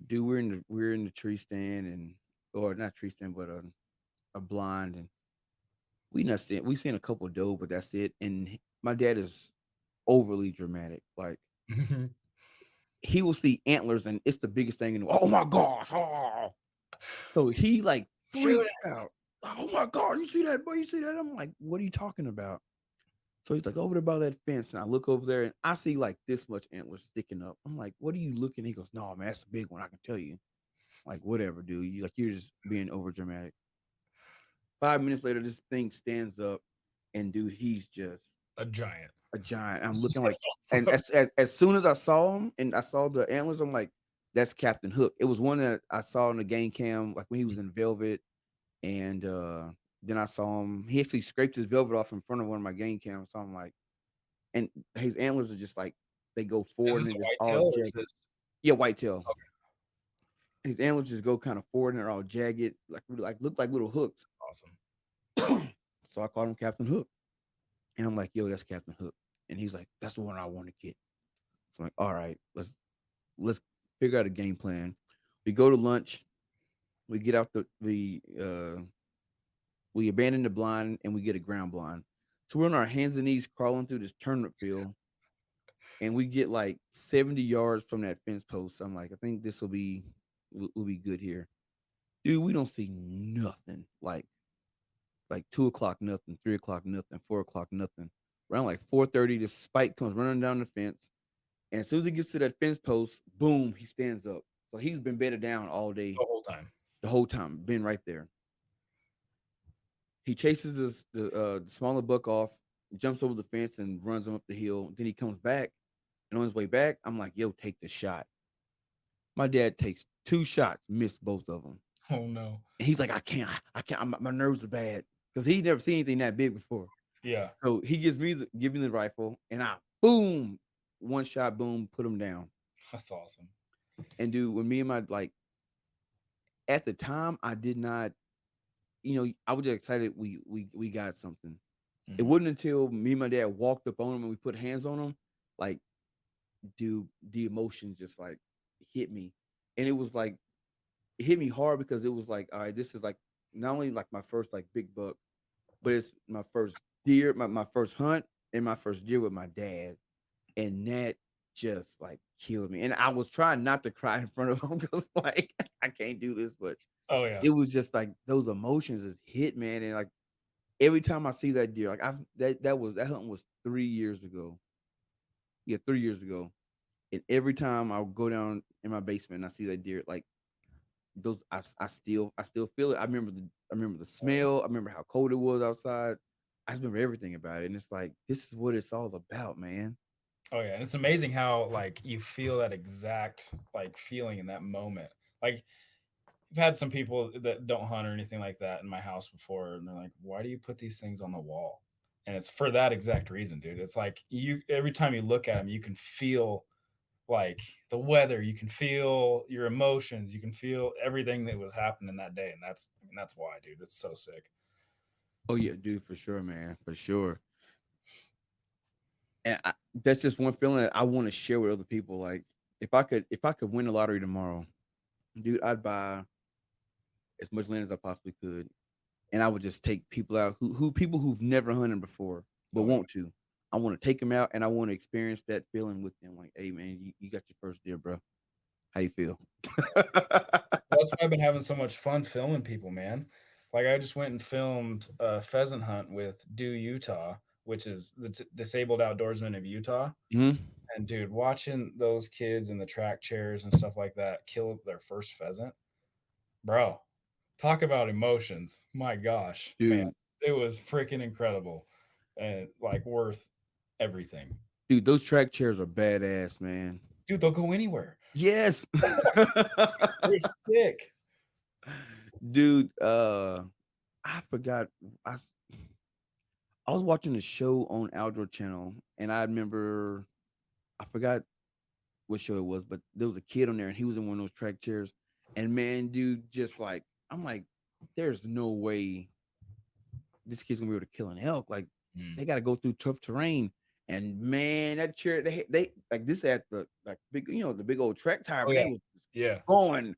dude, we're in the tree stand, or not tree stand, but a blind, and we seen a couple of doe, but that's it. And my dad is overly dramatic. Like Mhm. he will see antlers, and it's the biggest thing in the world. Oh my gosh! Oh. So he like Shoot freaks out. Oh my god! You see that, boy? You see that? I'm like, what are you talking about? So he's like over there by that fence, and I look over there, and I see like this much antlers sticking up. I'm like, what are you looking? He goes, no man, that's a big one. I can tell you. Like whatever, dude. You're just being over dramatic. 5 minutes later, this thing stands up, and dude, he's just a giant. a giant. I'm looking like, That's and awesome. as soon as I saw him and I saw the antlers, I'm like, that's Captain Hook. It was one that I saw in the game cam, like when he was in velvet, and then I saw him. He actually scraped his velvet off in front of one of my game cams. So I'm like, and his antlers are just like they go Is forward this and a they're just white all tail or is jagged. this Yeah, whitetail. okay? His antlers just go kind of forward and they're all jagged, like look like little hooks. Awesome. So I called him Captain Hook. And I'm like, yo, that's Captain Hook. And he's like, "That's the one I want to get." So I'm like, "All right, let's figure out a game plan." We go to lunch. We get out we abandon the blind and we get a ground blind. So we're on our hands and knees crawling through this turnip field, and we get like 70 yards from that fence post. I'm like, I think this will be good here, dude. We don't see nothing. Like 2 o'clock, nothing. 3 o'clock, nothing. 4 o'clock, nothing. Around like 4:30, the spike comes running down the fence, and as soon as he gets to that fence post, boom, he stands up. So he's been bedded down all day, The whole time. the whole time, been right there. He chases the smaller buck off, jumps over the fence, and runs him up the hill. Then he comes back, and on his way back, I'm like, "Yo, take the shot." My dad takes 2 shots, missed both of them, Oh no. and he's like, I can't. My nerves are bad because he never seen anything that big before. Yeah. So he give me the rifle, and I boom, one shot, boom, put him down. That's awesome. And dude, when me and my like at the time, I did not, I was just excited we got something. It Hmm. wasn't until me and my dad walked up on him and we put hands on him, like, dude, the emotion just like hit me. And it was like it hit me hard because it was like, all right, this is like not only like my first like big buck, but it's my first deer, my first hunt, and my first deer with my dad. And that just like killed me. And I was trying not to cry in front of him because like I can't do this, but Oh yeah. it was just like those emotions just hit, man. And like every time I see that deer, like that hunt was 3 years ago. Yeah, 3 years ago. And every time I would go down in my basement and I see that deer, like those I still feel it. I remember the Oh yeah. smell. I remember how cold it was outside. I just remember everything about it. And it's like this is what it's all about, man. Oh yeah. And it's amazing how like you feel that exact like feeling in that moment. Like I've had some people that don't hunt or anything like that in my house before, and they're like, "Why do you put these things on the wall?" And it's for that exact reason, dude. It's like you every time you look at them, you can feel like the weather, you can feel your emotions, you can feel everything that was happening that day, and that's why, dude. It's so sick. Oh yeah, dude, for sure, man, for sure. And that's just one feeling that I want to share with other people. Like if I could win the lottery tomorrow, dude, I'd buy as much land as I possibly could, and I would just take people out who people who've never hunted before but Oh yeah. want to. I want to take them out, and I want to experience that feeling with them. Like, hey, man, you got your first deer, bro. How you feel? That's why I've been having so much fun filming people, man. Like I just went and filmed a pheasant hunt with Do Utah, which is the disabled outdoorsman of Utah. Mhm. And dude, watching those kids in the track chairs and stuff like that kill their first pheasant, bro, talk about emotions. My gosh, man, Dude, it was freaking incredible and like worth everything. dude, those track chairs are badass, man. Dude, they'll go anywhere. Yes. They're sick. Dude, I forgot I s- I was watching a show on Outdoor Channel, and I remember I forgot what show it was, but there was a kid on there, and he was in one of those track chairs. And man, dude, just like I'm like, there's no way this kid's gonna be able to kill an elk. Like Mm. they got to go through tough terrain. And man, that chair they like this at the like big the big old track tire, Oh but yeah, they was just yeah, going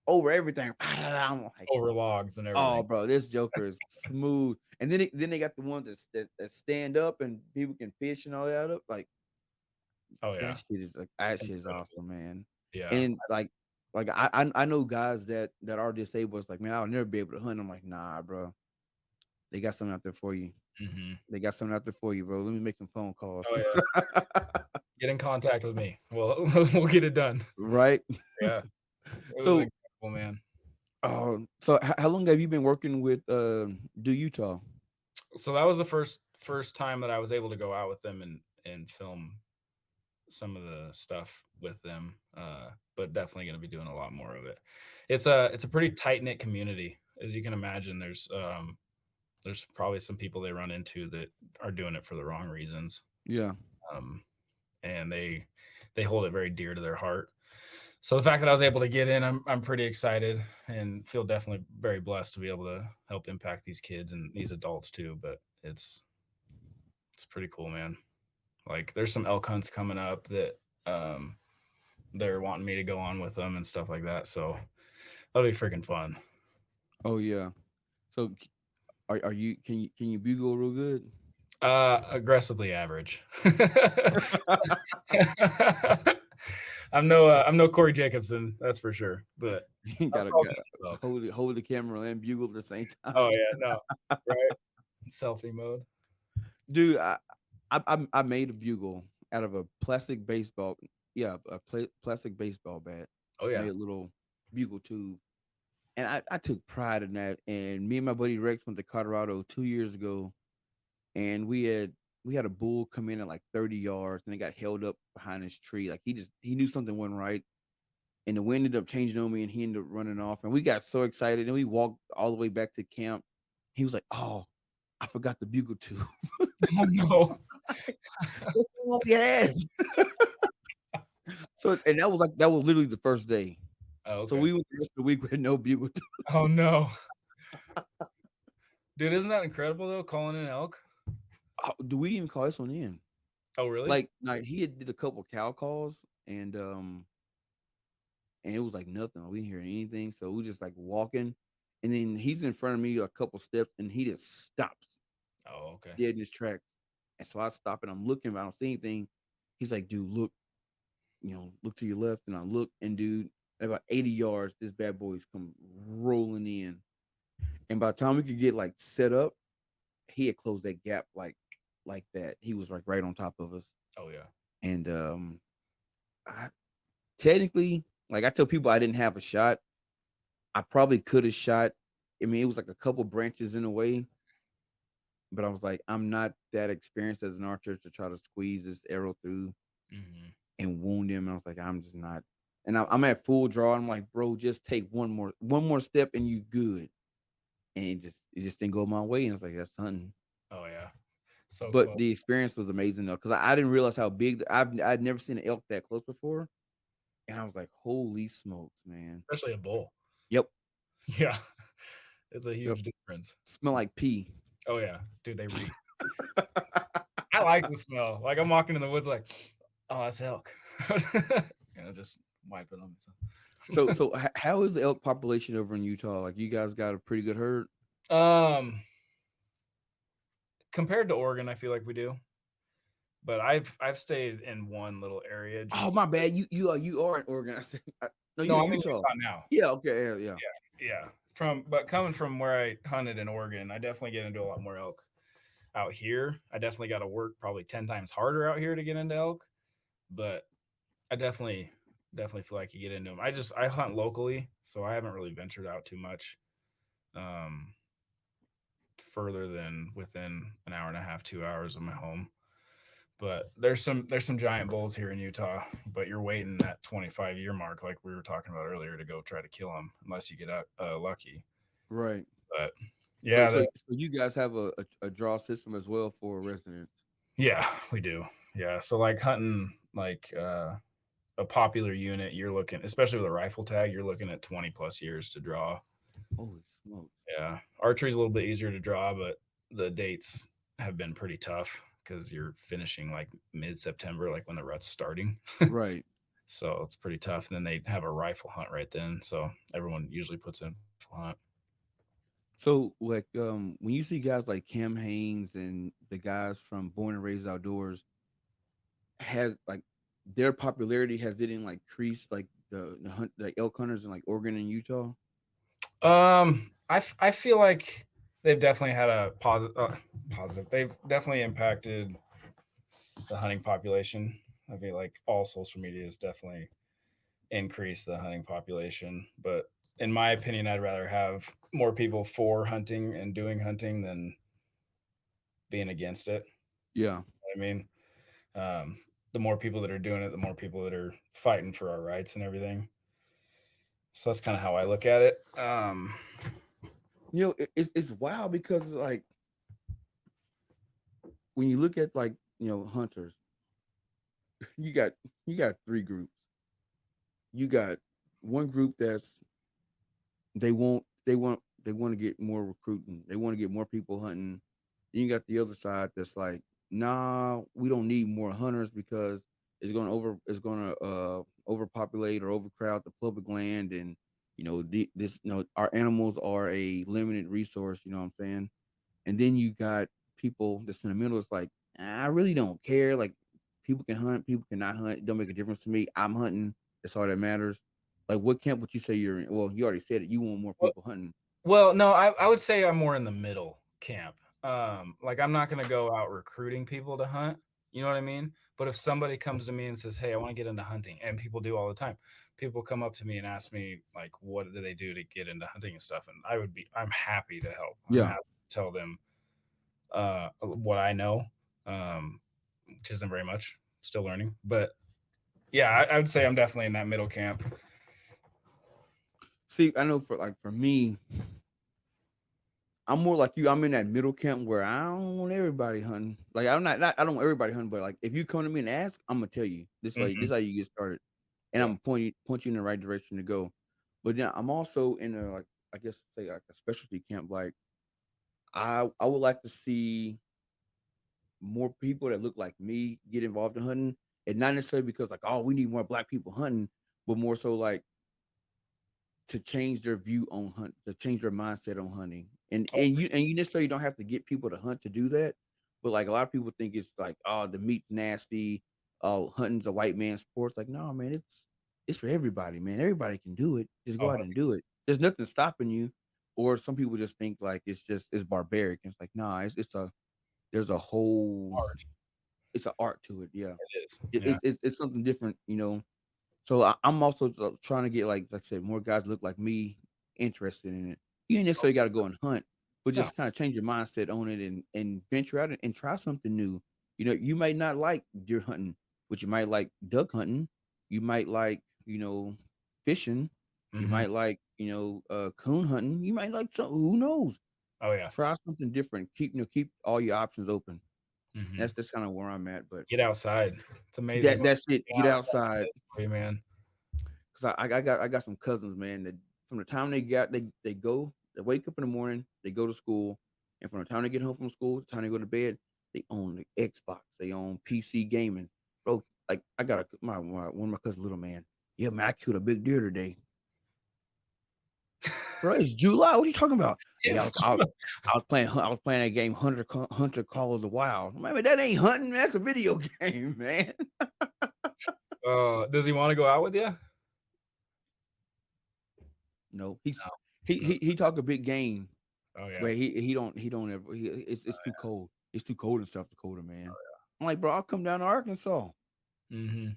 over everything. I'm like, over logs and oh, everything. bro, this Joker is smooth. And then they got the ones that stand up and people can fish and all that up. Like Oh yeah, that it's shit is incredible. awesome, man. Yeah. And like I know guys that are disabled. It's like, man, I'll never be able to hunt. I'm like, nah, bro. They got something out there for you. Hmm. They got something out there for you, bro. Let me make some phone calls. Oh yeah. Get in contact with me. Well, we'll get it done. Right. Yeah, it was So, incredible, man. how long have you been working with Do Utah? So that was the first time that I was able to go out with them and film some of the stuff with them. But definitely going to be doing a lot more of it. It's a pretty tight knit community, as you can imagine. There's probably some people they run into that are doing it for the wrong reasons, Yeah. um, and they hold it very dear to their heart. So the fact that I was able to get in, I'm pretty excited and feel definitely very blessed to be able to help impact these kids and these adults too. But it's pretty cool, man. Like there's some elk hunts coming up that um, they're wanting me to go on with them and stuff like that. So that'll be freaking fun. Oh yeah. So are you can you bugle real good? Aggressively average. I'm no Corey Jacobson, that's for sure. But You I'll gotta probably get some elk. hold the camera and bugle at the same time. Oh yeah, no, right? Selfie mode. Dude, I made a bugle out of a plastic baseball. Yeah, plastic baseball bat. Oh yeah. Made a little bugle tube, and I took pride in that. And me and my buddy Rex went to Colorado 2 years ago, and we had a bull come in at like 30 yards, and it got held up behind this tree. Like he knew something wasn't right, and the wind ended up changing on me, and he ended up running off. And we got so excited, and we walked all the way back to camp. He was like, "Oh, I forgot the bugle tube." Oh no. That's all we had. So, and that was literally the first day. Oh, So okay. we went the rest of the week with no bugle. Oh no. Dude, isn't that incredible though? Calling in elk? Do we even call this one in? Oh really? Like he had did a couple cow calls, and it was like nothing. We didn't hear anything. So we just like walking, and then he's in front of me a couple steps, and he just stops Oh, okay. dead in his tracks. And so I stop and I'm looking, but I don't see anything. He's like, "Dude, look, look to your left." And I look, and dude, at about 80 yards, this bad boy's come rolling in. And by the time we could get like set up, he had closed that gap like that. He was like right on top of us. Oh yeah. And I, technically, like I tell people I didn't have a shot. I probably could have shot. I mean, it was like a couple branches in a way, but I was like, I'm not that experienced as an archer to try to squeeze this arrow through Hmm. and wound him. And I was like, I'm just not. And I'm at full draw. I'm like, bro, just take one more step and you good. And it just didn't go my way. And it's like that's hunting. Oh yeah. So But close. the experience was amazing though, because I didn't realize how big I'd never seen an elk that close before, and I was like, holy smokes, man! Especially a bull. Yep, Yeah. It's a yep. huge difference. Smell like pee. Oh yeah. Dude, they reek. I like the smell. Like I'm walking in the woods like, oh, that's elk. Just wiping them. So how is the elk population over in Utah? Like, you guys got a pretty good herd? Um, compared to Oregon, I feel like we do. But I've stayed in one little area. Oh, Just my bad. You are in Oregon. No, you no, in I'm in Utah. Utah now. Yeah. Okay. Yeah. Yeah. Yeah. From but coming from where I hunted in Oregon, I definitely get into a lot more elk out here. I definitely got to work probably 10 times harder out here to get into elk, but I definitely feel like you get into them. I hunt locally, so I haven't really ventured out too much. Um, further than within an hour and a half, 2 hours of my home. But there's some giant bulls here in Utah, but you're waiting that 25-year mark, like we were talking about earlier, to go try to kill them, unless you get lucky. Right. But So yeah, so so you guys have a draw system as well for residents. yeah, we do. Yeah, so like hunting like a popular unit, you're looking, especially with a rifle tag, you're looking at 20 plus years to draw. Holy smokes! Yeah, archery's a little bit easier to draw, but the dates have been pretty tough because you're finishing like mid-September, like when the rut's starting. Right. So it's pretty tough. And then they have a rifle hunt right then, so everyone usually puts in rifle hunt. So, like, when you see guys like Cam Haynes and the guys from Born and Raised Outdoors, has like their popularity has it increased like the elk hunters in like Oregon and Utah? I feel like they've definitely had a positive. They've definitely impacted the hunting population. I feel like all social media has definitely increased the hunting population, but in my opinion, I'd rather have more people for hunting and doing hunting than being against it. Yeah. I mean, um, the more people that are doing it, the more people that are fighting for our rights and everything. So that's kind of how I look at it. It's wild because like when you look at like hunters, you got you got three groups. You got one group that's they want to get more recruiting. They want to get more people hunting. Then you got the other side that's like nah, we don't need more hunters because it's gonna overpopulate or overcrowd the public land, and our animals are a limited resource. You know what I'm saying? And then you got people that's in the middle. It's like I really don't care. Like people can hunt, people cannot hunt. It don't make a difference to me. I'm hunting. That's all that matters. Like what camp would you say you're in? Well, you already said it. You want more Well, people hunting. well, no, I would say I'm more in the middle camp. Like I'm not gonna go out recruiting people to hunt. You know what I mean? But if somebody comes to me and says, "Hey, I want to get into hunting," and people do all the time, people come up to me and ask me like, "What do they do to get into hunting and stuff?" And I'm happy to help. I'm Yeah. happy to tell them what I know, um, which isn't very much. Still learning, but yeah, I would say I'm definitely in that middle camp. See, I know for me, I'm more like you. I'm in that middle camp where I don't want everybody hunting. Like not I don't want everybody hunting, but like if you come to me and ask, I'm gonna tell you this Hmm. how you get started, and Yeah. I'm point you in the right direction to go. But then I'm also in a like I guess say like a specialty camp. Like I would like to see more people that look like me get involved in hunting, and not necessarily because like oh we need more black people hunting, but more so like to change their view on hunt, to change their mindset on hunting. Oh, And you necessarily don't have to get people to hunt to do that. But like a lot of people think it's like, oh, the meat's nasty, oh, hunting's a white man's sport. It's like, no, man, it's for everybody, man. Everybody can do it. Just go oh, out and do it. There's nothing stopping you. Or some people just think like it's barbaric. And it's like, nah, it's a there's a whole art. it's an art to it. Yeah. It is. It, Yeah. it, it it's something different, you know. So I'm also trying to get like I said, more guys look like me interested in it. You ain't necessarily got to go and hunt, but No. just kind of change your mindset on it and venture out and try something new. You know, you might not like deer hunting, but you might like duck hunting. You might like fishing. You Hmm. might like coon hunting. You might like some. Who knows? Oh yeah. Try something different. Keep all your options open. Hmm. That's kind of where I'm at. But Get outside. It's amazing what that's it. being Get outside outside. does for you, man. Cause I got some cousins, man, that from the time they wake up in the morning, they go to school, and from the time they get home from school, to the time they go to bed, they own the Xbox, they own PC gaming, bro. Like I got one of my cousins, little man. Yeah, man, I killed a big deer today, bro. It's July. What are you talking about? Yeah, It's I was playing that game Hunter Call of the Wild. Man, that ain't hunting. That's a video game, man. does he want to go out with you? No, No. he talk a big game. Oh yeah. But he don't ever it's too cold. It's too cold in South Dakota, man. I'm like, bro, I'll come down to Arkansas. Hmm.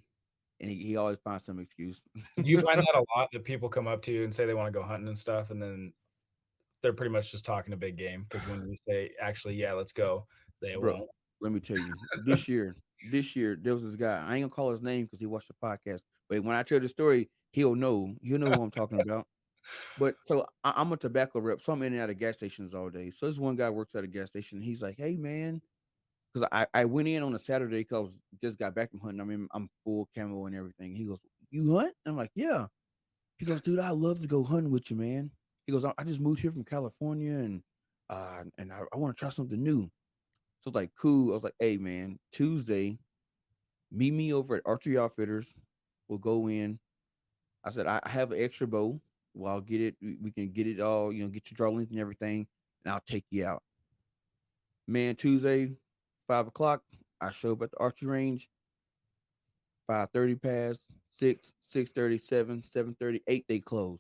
And he always finds some excuse. Do you find that a lot that people come up to you and say they want to go hunting and stuff, and then they're pretty much just talking a big game? Because when you say, actually, yeah, let's go, they Bro, won't. let me tell you, this year, there was this guy. I ain't gonna call his name because he watched the podcast. But when I tell the story, he'll know who I'm talking about. But so I'm a tobacco rep, so I'm in and out of gas stations all day. So this one guy works at a gas station. He's like, "Hey man," because I went in on a Saturday because just got back from hunting. I mean, I'm full camo and everything. He goes, "You hunt?" I'm like, "Yeah." He goes, "Dude, I love to go hunting with you, man." He goes, "I just moved here from California and I want to try something new." So it's like, cool. I was like, "Hey, man, Tuesday, meet me over at Archery Outfitters. We'll go in." I said, "I have an extra bow. Well, I'll get it. We can get it all. Get your draw length and everything, and I'll take you out." Man, Tuesday, 5 o'clock. I show up at the archery range. 5:30 pass, 6, 6:30, 7, 7:30, 8. They close.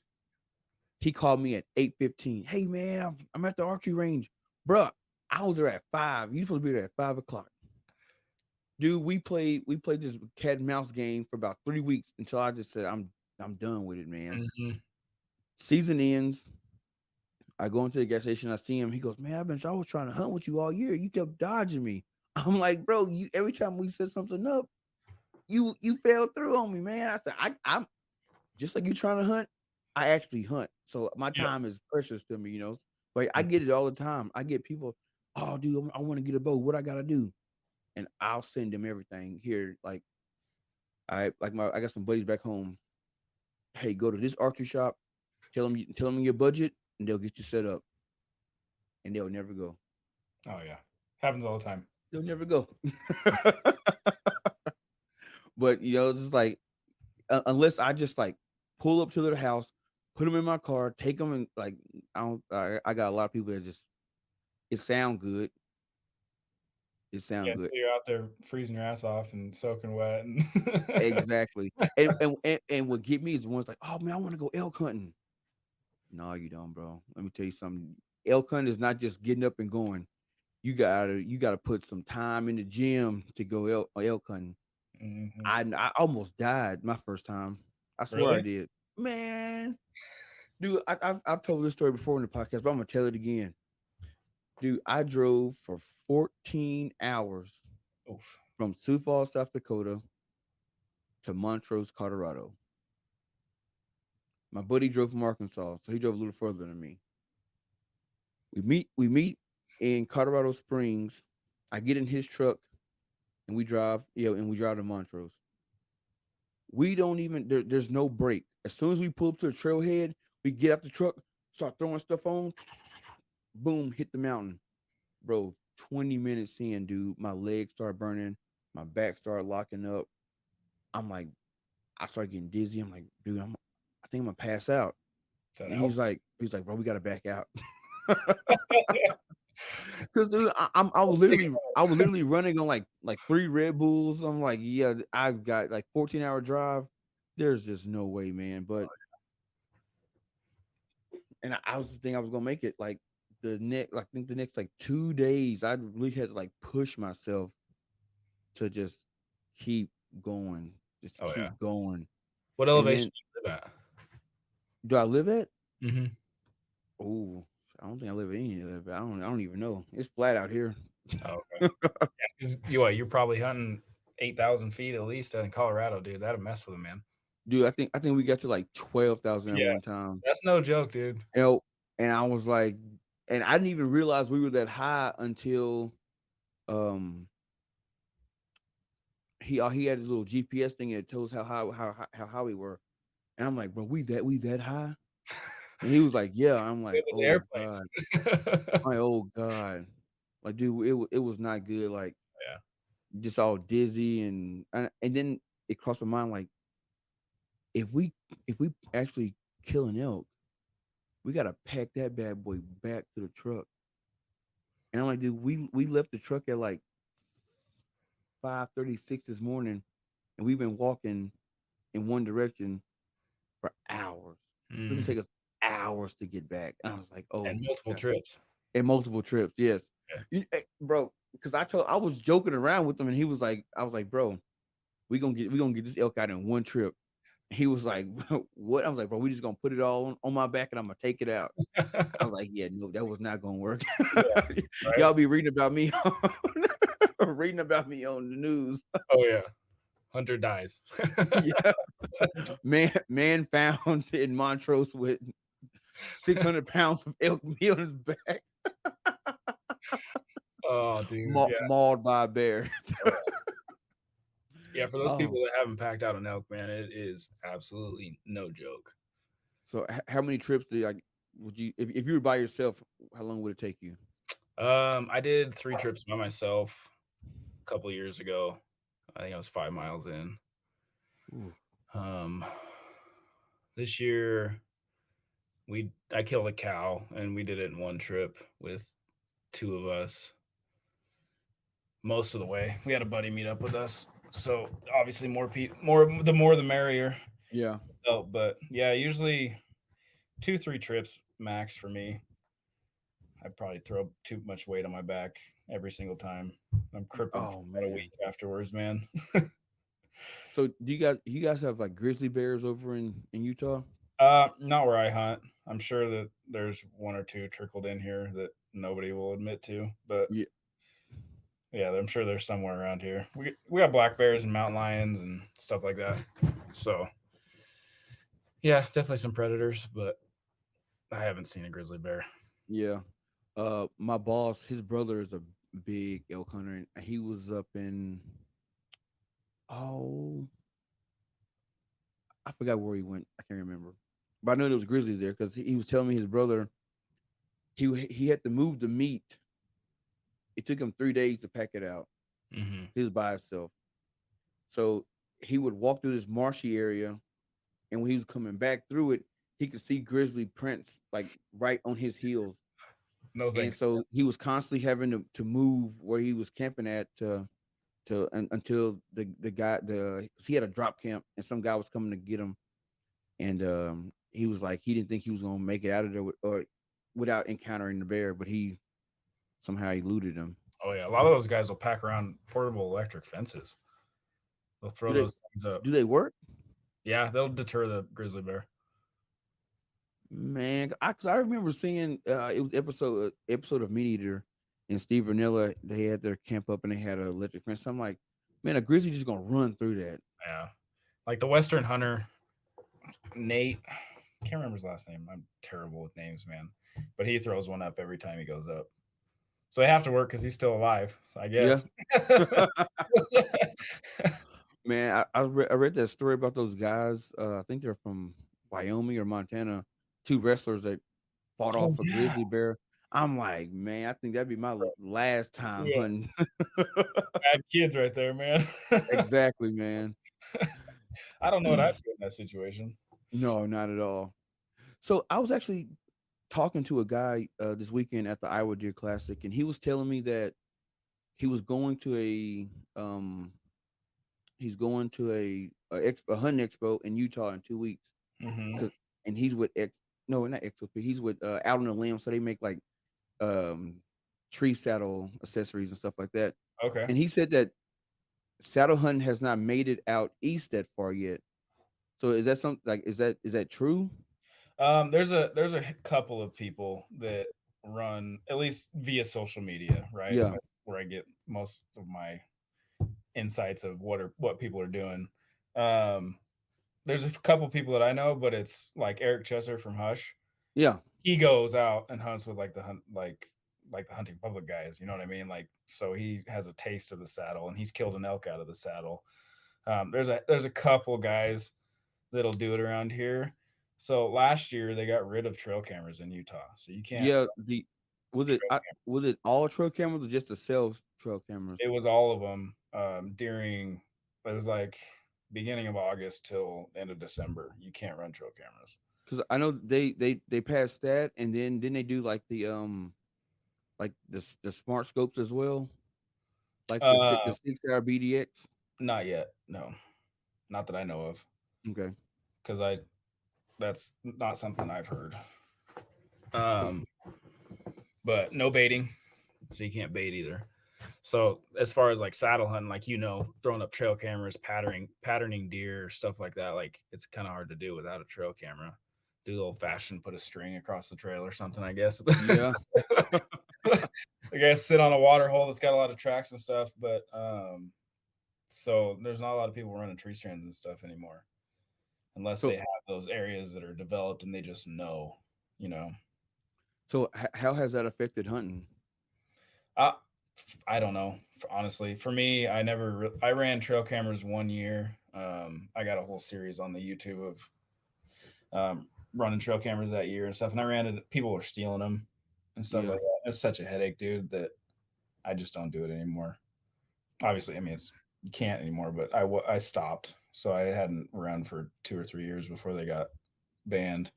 He called me at 8:15. Hey man, I'm at the archery range, bruh. I was there at 5. You supposed to be there at 5 o'clock, dude. We played this cat and mouse game for about 3 weeks until I just said I'm done with it, man. Hmm. Season ends. I go into the gas station. I see him. He goes, man, I was trying to hunt with you all year. You kept dodging me. I'm like, bro, you every time we set something up, you fell through on me, man. I said, I'm just like you trying to hunt. I actually hunt, so my Yeah. time is precious to me, you know. But I get it all the time. I get people, oh, dude, I want to get a bow. What I gotta do? And I'll send them everything here. Like I got some buddies back home. Hey, go to this archery shop. Tell them your budget, and they'll get you set up, and they'll never go. Oh yeah. Happens all the time. they'll never go. But it's just like unless I just like pull up to their house, put them in my car, take them, and like I don't. I got a lot of people that just it sound good. It Yeah, sound good. until you're out there freezing your ass off and soaking wet and Exactly. And what get me is the ones like, oh man, I want to go elk hunting. No, you don't, bro. Let me tell you something. Elk hunting is not just getting up and going. You gotta put some time in the gym to go elk hunting. Mhm. I almost died my first time. I swear I Really? did. Man, dude, I've told this story before in the podcast, but I'm gonna tell it again. Dude, I drove for 14 hours Oof. from Sioux Falls, South Dakota to Montrose, Colorado. My buddy drove from Arkansas, so he drove a little further than me. We meet in Colorado Springs. I get in his truck and we drive to Montrose. We don't even there's no break. As soon as we pull up to the trailhead, we get out the truck, start throwing stuff on, boom, hit the mountain. Bro, 20 minutes in, dude, my legs start burning, my back started locking up. I'm like, I started getting dizzy. I'm like, dude, I think I'm gonna pass out. Is that And elk? he's like, bro, we gotta back out. Cause dude, I was Let's take it literally home. I was literally running on like 3 Red Bulls. I'm like, yeah, I've got like 14-hour drive. There's just no way, man. But and I was thinking I was gonna make it like I think the next like 2 days. I really had to like push myself to just keep going, just Oh, yeah. keep going. What And elevation then do you live at? do I live at? Mhm. Oh, I don't think I live at any of it. I don't even know. It's flat out here. Oh, okay. Yeah, 'cause you're probably hunting 8,000 feet at least in Colorado, dude. That'd mess with a man. Dude, I think we got to like 12,000 at Yeah, one time. that's no joke, dude. You know, and I was like, and I didn't even realize we were that high until um he had his little GPS thing and it told us how high we were. And I'm like, bro, we that high? And he was like, yeah. I'm Good like, with the oh airplanes. God. My oh God. Like, dude, it was not good. Like Yeah. just all dizzy and then it crossed my mind like if we actually kill an elk, we gotta pack that bad boy back to the truck. And I'm like, dude, we left the truck at like 5:36 this morning, and we've been walking in one direction for hours. So it's gonna Mhm. take us hours to get back. And I was like, oh And my multiple God. trips. And multiple trips, yes. Yeah. Bro, because I was joking around with him, and he was like, I was like, bro, we gonna get this elk out in one trip. He was like, what? I was like, bro, we just gonna put it all on my back and I'm gonna take it out. I was like, yeah, no, that was not gonna work. Yeah, right? Y'all be reading about me reading about me on the news. Oh, yeah. Hunter dies. Yeah. Man found in Montrose with 600 pounds of elk meat on his back, Oh, dude, yeah. mauled by a bear. Oh. Yeah, for those Oh, people that haven't packed out an elk, man, it is absolutely no joke. so how many trips would you if you were by yourself? How long would it take you? I did 3 trips by myself a couple years ago. I think I was 5 miles in. Ooh, Um, this year I killed a cow and we did it in one trip with 2 of us most of the way. We had a buddy meet up with us. So, obviously more people more the merrier. yeah. Oh, but yeah, usually 2, 3 trips max for me. I probably throw too much weight on my back every single time. I'm crippled for Oh about a man. week afterwards, man. So do you guys have like grizzly bears over in Utah? Not where I hunt. I'm sure that there's 1 or 2 trickled in here that nobody will admit to, but Yeah. yeah, I'm sure there's somewhere around here. We got black bears and mountain lions and stuff like that. So yeah, definitely some predators, but I haven't seen a grizzly bear. Yeah. My boss, his brother is a big elk hunter, and he was up in oh, I forgot where he went. I can't remember, but I know there was grizzlies there because he was telling me his brother he had to move the meat It took him 3 days to pack it out. Hmm. He was by himself. So he would walk through this marshy area, and when he was coming back through it, he could see grizzly prints like right on his heels. No And thanks. so he was constantly having to move where he was camping at until the guy the 'cause he had a drop camp and some guy was coming to get him, and he was like he didn't think he was gonna make it out of there or without encountering the bear, but he somehow eluded him. Oh yeah, a lot of those guys will pack around portable electric fences. They'll Do throw they those things up. do they work? Yeah, they'll deter the grizzly bear. Man, I remember seeing it was episode of Meat Eater and Steve Vanilla. They had their camp up and they had an electric fence. I'm like, man, a grizzly just gonna run through that. Yeah, like the Western hunter Nate. Can't remember his last name. I'm terrible with names, man. But he throws one up every time he goes up. So they have to work because he's still alive. So I Yeah, guess. man, I read that story about those guys. I think they're from Wyoming or Montana. Two wrestlers that fought Oh off a yeah. grizzly bear. I'm like, man, I think that'd be my last time Yeah, hunting. bad kids right there, man. Exactly, man. I don't know what I'd do in that situation. No, not at all. So I was actually talking to a guy this weekend at the Iowa Deer Classic, and he was telling me that he was going to he's going to a hunting expo in Utah in 2 weeks. Hmm. Cause and he's with X no not XOP, he's with Out on the Limb, so they make like um tree saddle accessories and stuff like that. Okay. And he said that saddle hunting has not made it out east that far yet. So is that something like is that true? There's a couple of people that run at least via social media, right? Yeah. That's where I get most of my insights of what people are doing. Um, there's a couple people that I know, but it's like Eric Chesser from Hush. Yeah. He goes out and hunts with like the hunt like the hunting public guys. You know what I mean? Like so he has a taste of the saddle, and he's killed an elk out of the saddle. There's a couple guys that'll do it around here. So last year they got rid of trail cameras in Utah, so you can't Yeah. The was it trail I, cam. was it all trail cameras or just the self trail cameras? It was all of them during it was like beginning of August till end of December. You can't run trail cameras. Because I know they passed that, and then they do like the smart scopes as well, like the Uh, 6 hour BDX. Not yet. No, not that I know of, Okay. because I that's not something I've heard. So Um, but no baiting, so you can't bait either. So as far as like saddle hunting, like throwing up trail cameras, patterning deer, stuff like that, like it's kind of hard to do without a trail camera. Do the old fashioned, put a string across the trail or something, I guess. yeah. I guess sit on a water hole that's got a lot of tracks and stuff, but so there's not a lot of people running tree stands and stuff anymore, unless they So have those areas that are developed and they just know, you know. how has that affected hunting? Uh, I don't know. Honestly, for me, I ran trail cameras 1 year. I got a whole series on the YouTube of running trail cameras that year and stuff, and I ran it. People were stealing them and stuff Yeah. like that. It's such a headache, dude, that I just don't do it anymore. Obviously, I mean it's you can't anymore, but I stopped, so I hadn't run for 2 or 3 years before they got banned.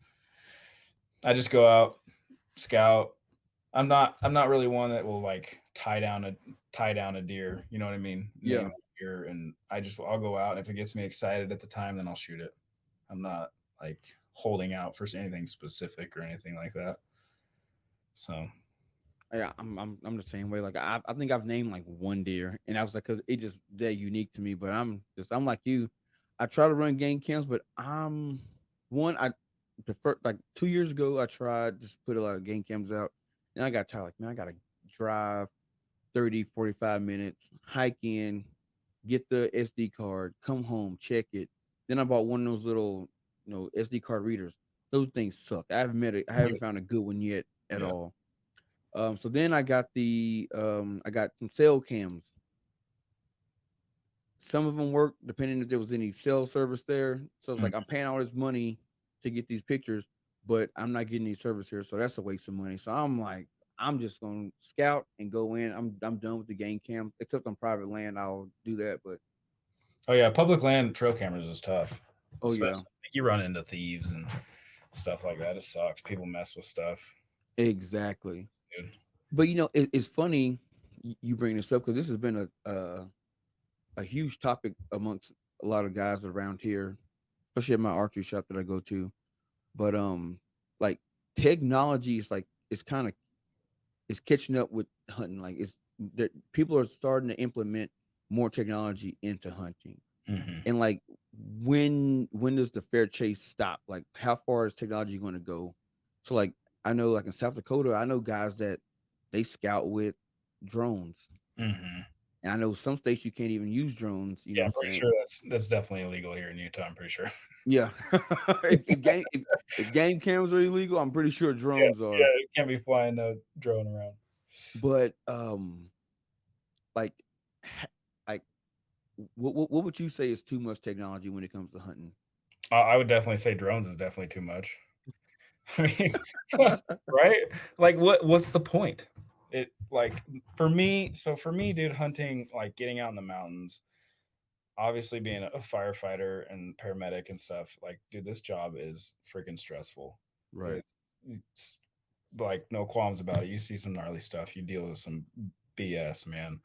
I just go out, scout. I'm not really one that will like tie down a deer. You know what I mean? Name Yeah. a deer, and I'll go out, and if it gets me excited at the time, then I'll shoot it. I'm not like holding out for anything specific or anything like that. So Yeah, I'm the same way. Like I think I've named like one deer, and I was like, cause it just that unique to me. But I'm like you. I try to run game cams, but one I the first like 2 years ago I tried just put a lot of game cams out, and I got tired. Like man, I gotta drive 30 45 minutes, hike in, get the SD card, come home, check it. Then I bought one of those little SD card readers. Those things suck. I haven't found a good one yet at yeah, all. So then I got some cell cams. Some of them work depending if there was any cell service there. So it's mm, like I'm paying all this money to get these pictures, but I'm not getting any service here, so that's a waste of money. So I'm like, I'm just gonna scout and go in. I'm done with the game cam. Except on private land, I'll do that. But Oh yeah, public land trail cameras is tough, oh yeah, especially like, you run into thieves and stuff like that. It sucks. People mess with stuff, exactly. dude. But it's funny you bring this up because this has been a huge topic amongst a lot of guys around here, especially at my archery shop that I go to. But like technology is like it's kind of it's catching up with hunting. Like it's that people are starting to implement more technology into hunting. Hmm. And like when does the fair chase stop? Like how far is technology going to go? So like I know like in South Dakota, I know guys that they scout with drones. Hmm. And I know some states you can't even use drones, you know Yeah, what I'm I'm pretty saying? sure that's definitely illegal here in Utah. I'm pretty sure. Yeah. If game cameras are illegal, I'm pretty sure Yeah, drones are. yeah, it can't be flying a drone around. But like ha- like what would you say is too much technology when it comes to hunting? I would definitely say drones is definitely too much. I mean, right? Like, what's the point? It like for me. So for me, dude, hunting, like getting out in the mountains, obviously being a firefighter and paramedic and stuff. Like, dude, this job is freaking stressful. Right. It's like no qualms about it. You see some gnarly stuff. You deal with some BS, man.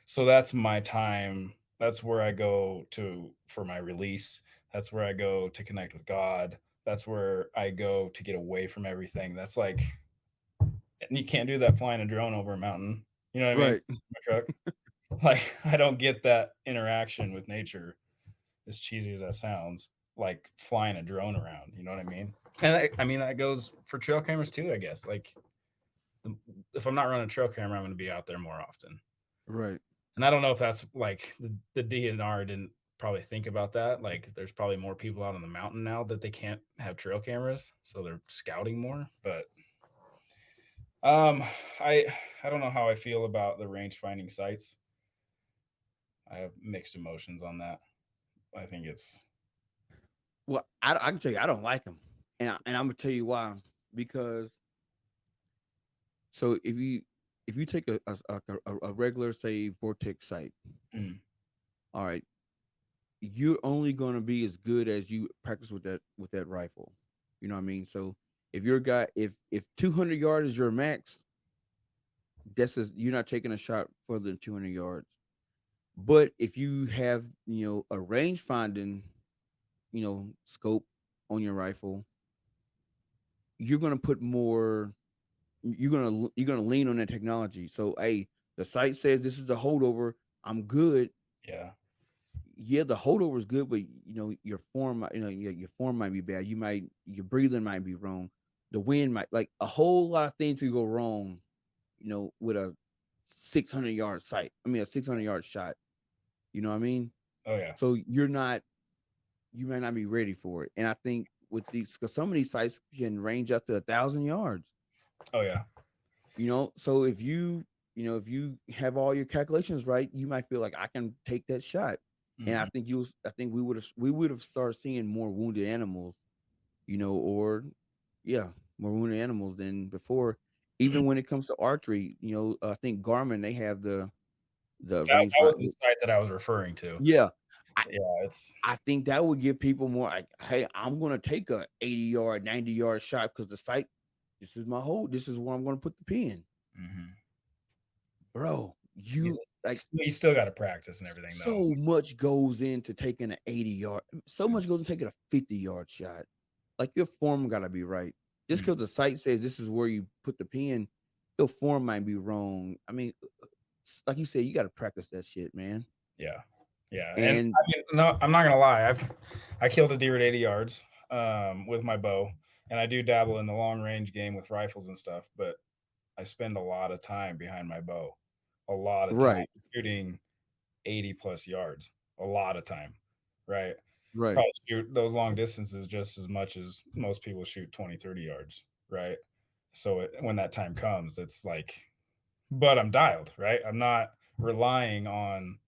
So that's my time. That's where I go to for my release. That's where I go to connect with God. That's where I go to get away from everything. That's like, and you can't do that flying a drone over a mountain. You know what I mean? Right. My truck. Like, I don't get that interaction with nature, as cheesy as that sounds, like flying a drone around. You know what I mean? And I mean, that goes for trail cameras too, I guess. Like, the, if I'm not running a trail camera, I'm going to be out there more often. Right. And I don't know if that's like the DNR didn't probably think about that. Like, there's probably more people out on the mountain now that they can't have trail cameras, so they're scouting more. But um, I I don't know how I feel about the range finding sites. I have mixed emotions on that. I think it's Well, I can tell you I don't like them. And I'm gonna tell you why. Because so if you take a regular say vortex site, mm, all right, you're only gonna be as good as you practice with that rifle. You know what I mean? So if you're a guy, if 200 yards is your max, you're not taking a shot further than 200 yards. But if you have a range finding scope on your rifle, you're gonna put more. You're gonna lean on that technology. So hey, the site says this is a holdover. I'm good. yeah. Yeah, the holdover is good, but your form, your form might be bad. Your breathing might be wrong. The wind might like a whole lot of things could go wrong. With a 600-yard sight. I mean, a 600-yard shot. You know what I mean? Oh yeah. So you may not be ready for it. And I think with these, because some of these sites can range up to 1,000 yards. Oh yeah. So if you have all your calculations right, you might feel like I can take that shot. And Hmm. I think we would have started seeing more wounded animals, or yeah, more wounded animals than before. Even when it comes to archery, I think Garmin they have the range That was the find. site that I was referring to. Yeah, I Yeah, it's I think that would give people more like, hey, I'm gonna take a 80-yard, 90-yard shot because the site, this is my hole. This is where I'm gonna put the pin, mhm. bro. You You like you still got to practice and everything though. so much goes into taking an 80-yard. So much goes into taking a 50-yard shot. Like your form gotta be right. Just Mm, because the site says this is where you put the pin, your form might be wrong. I mean, like you said, you gotta practice that shit, man. yeah, yeah, and And I mean, no, I'm not gonna lie. I killed a deer at 80 yards with my bow, and I do dabble in the long range game with rifles and stuff. But I spend a lot of time behind my bow, a lot of time right, shooting 80 plus yards, a lot of time, right? right. Probably shoot those long distances just as much as most people shoot 20, 30 yards, right? So when that time comes, it's like, but I'm dialed, right? I'm not relying on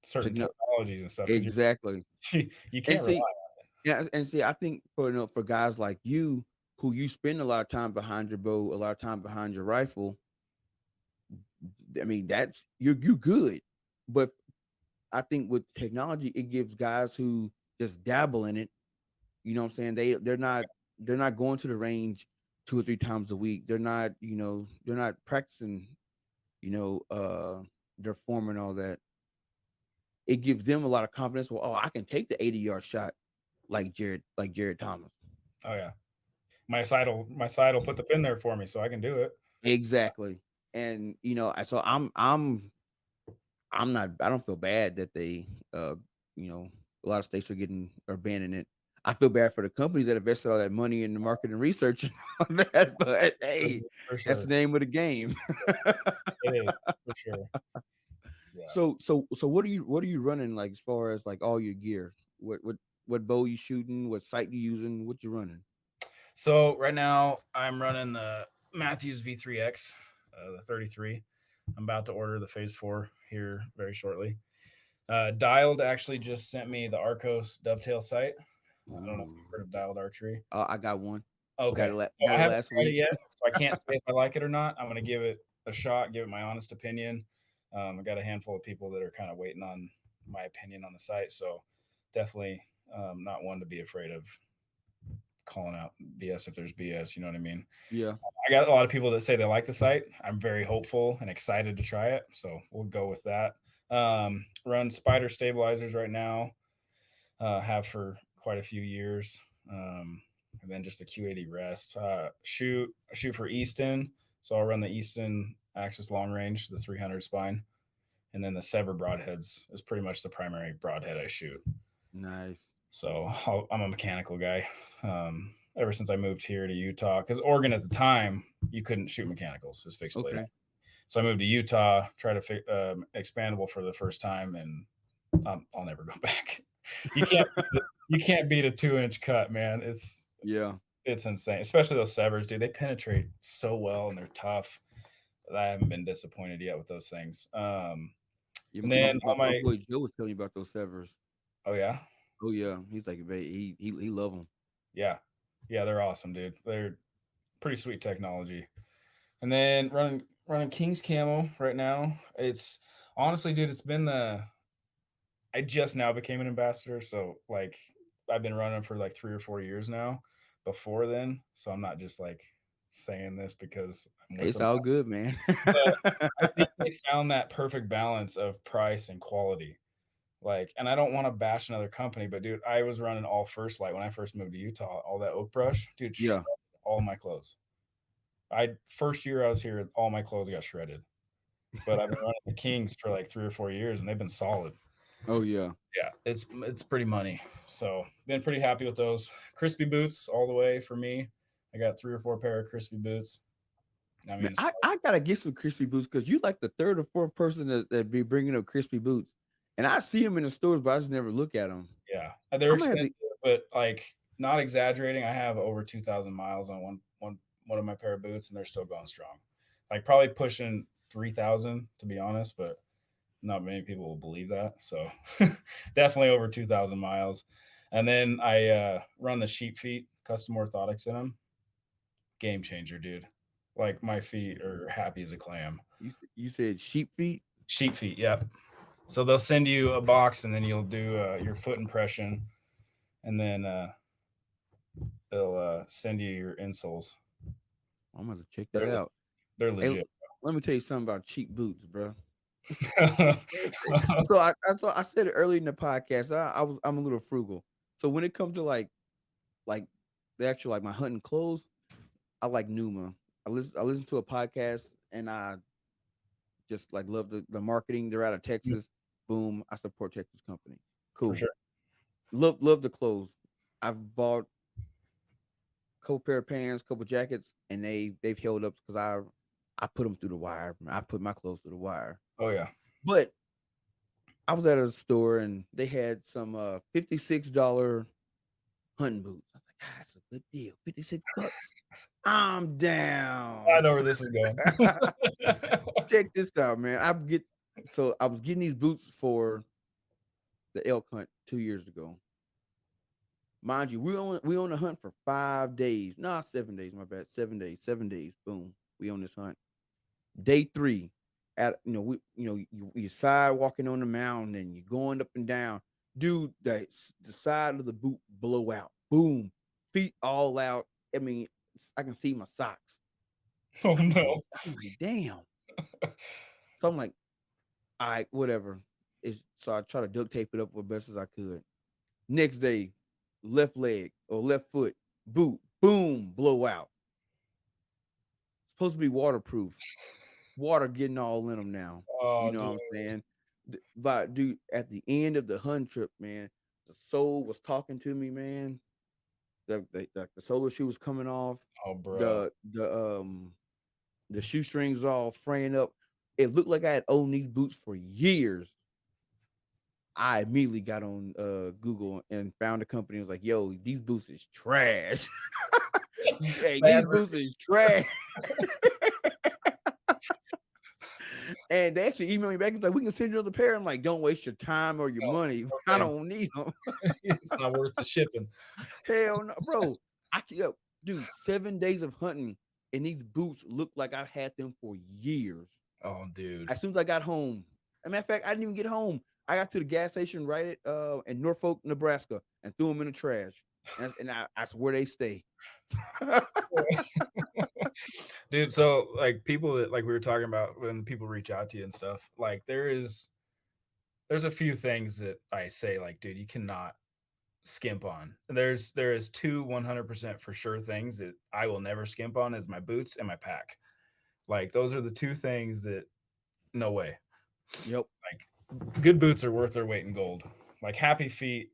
certain Techno- technologies and stuff because exactly. you And can't rely. see, yeah, and see, I think for guys like you who you spend a lot of time behind your bow, a lot of time behind your rifle, I mean, that's you're good. But I think with technology, it gives guys who just dabble in it. You know what I'm saying? They're not going to the range 2 or 3 times a week. They're not practicing. You know, their form and all that. It gives them a lot of confidence. Well, oh, I can take the 80-yard shot like Jared Thomas. Oh yeah, my side will put the pin there for me, so I can do it. Exactly. And so I'm not. I don't feel bad that they, you know, a lot of states are banning it. I feel bad for the companies that invested all that money in the market and research and all that. But hey, For that's sure, the name of the game. it is for sure. Yeah. So what are you running like as far as like all your gear? What bow you shooting? What sight you using? What you running? So right now I'm running the Matthews V3X, the 33. I'm about to order the Phase 4 here very shortly. Dialed actually just sent me the Arcos dovetail sight. I don't know if Ooh, you've heard of Dialed Archery. I got one. Okay. So Got I it haven't last tried it week. yet, so I can't say if I like it or not. I'm gonna give it a shot, give it my honest opinion. I got a handful of people that are kind of waiting on my opinion on the site, so definitely not one to be afraid of calling out BS if there's BS. You know what I mean? Yeah. I got a lot of people that say they like the site. I'm very hopeful and excited to try it, so we'll go with that. Run Spider stabilizers right now. Have for quite a few years. And then just a Q80 rest. I shoot for Easton, so I'll run the Easton Axis long range, the 300 spine, and then the Sever broadheads is pretty much the primary broadhead I shoot. Nice. So I'm a mechanical guy. Ever since I moved here to Utah, because Oregon at the time you couldn't shoot mechanicals, it was fixed blade. Okay. So I moved to Utah, tried to expandable for the first time, and I'll never go back. You can't you can't beat a 2 inch cut, man. Yeah. It's insane, especially those severs, dude. They penetrate so well and they're tough. I haven't been disappointed yet with those things. Yeah, And my, then my, all my my boy Joe was telling me about those severs. oh yeah, Oh yeah, he's like, "Babe, he love them." yeah, yeah, they're awesome, dude. They're pretty sweet technology. And then running King's Camo right now. It's honestly, dude, it's been the I just now became an ambassador, so like I've been running for like 3 or 4 years now. Before then, so I'm not just like saying this because I'm with It's them. all good, man. But I think they found that perfect balance of price and quality. Like, and I don't want to bash another company, but dude, I was running all First Light when I first moved to Utah. All that oak brush, dude, Yeah. shredded all my clothes. I first year I was here, all my clothes got shredded. But I've been running the Kings for like 3 or 4 years, and they've been solid. Oh yeah. Yeah, it's pretty money. So been pretty happy with those crispy boots all the way for me. I got 3 or 4 pair of crispy boots. I Man, mean, I gotta get some crispy boots because you like the third or fourth person that be bringing up crispy boots, and I see them in the stores, but I just never look at them. yeah, they're I'm gonna have to. expensive, but like not exaggerating. I have over 2,000 miles on one of my pair of boots, and they're still going strong. Like probably pushing 3,000 to be honest, but not many people will believe that. So definitely over 2,000 miles. And then I run the sheep feet custom orthotics in them. Game changer, dude. Like my feet are happy as a clam. You said sheep feet. Sheep feet, yep. So they'll send you a box, and then you'll do your foot impression, and then they'll send you your insoles. I'm gonna check that They're out. they're Hey, legit. let me tell you something about cheap boots, bro. Oh So I said it earlier in the podcast. I'm a little frugal. So when it comes to like the actual like my hunting clothes, I like Numa. I listen to a podcast and I just like love the marketing. They're out of Texas. Boom, I support Texas company. For Cool. sure. Love the clothes. I've bought a couple pair of pants, couple jackets, and they've held up because I put them through the wire. I put my clothes through the wire. Oh yeah. But I was at a store and they had some $56 hunting boots. I was like, that's a good deal. $56. I'm I down. know where this is going. Check this out, man. I was getting these boots for the elk hunt 2 years ago. Mind you, we on the hunt for 5 days. Nah, 7 days, my bad. 7 days. 7 days. Boom. We on this hunt. Day 3. at you side walking on the mountain and you're going up and down, dude. The side of the boot blow out, boom, feet all out. I mean, I can see my socks. Oh I'm no. like, I'm like, damn. So I'm like, all right, whatever. So I try to duct tape it up as best as I could. Next day, left leg or left foot, boot, boom, blow out. Supposed to be waterproof. Water getting all in them now. You Oh, know dude. what I'm saying? But dude, at the end of the hunt trip, man, the soul was talking to me, man. The solar shoe was coming off. Oh, bro. The shoestrings all fraying up. It looked like I had owned these boots for years. I immediately got on Google and found a company. And was like, "Yo, these boots is trash. Hey, Bad these boots is trash." And they actually emailed me back and was like, "We can send you another pair." I'm like, "Don't waste your time or your no. money. I Okay. don't need them." It's not worth the shipping. Hell no, bro. I can, yo, dude. 7 days of hunting, and these boots look like I've had them for years. Oh, dude. As soon as I got home, as a matter of fact, I didn't even get home. I got to the gas station right at in Norfolk, Nebraska, and threw them in the trash. And that's where they stay. Dude, so like people that like we were talking about when people reach out to you and stuff, like there's a few things that I say like, dude, you cannot skimp on. There is two 100% for sure things that I will never skimp on is my boots and my pack. Like those are the two things that no way. Yep. Like good boots are worth their weight in gold. Like happy feet,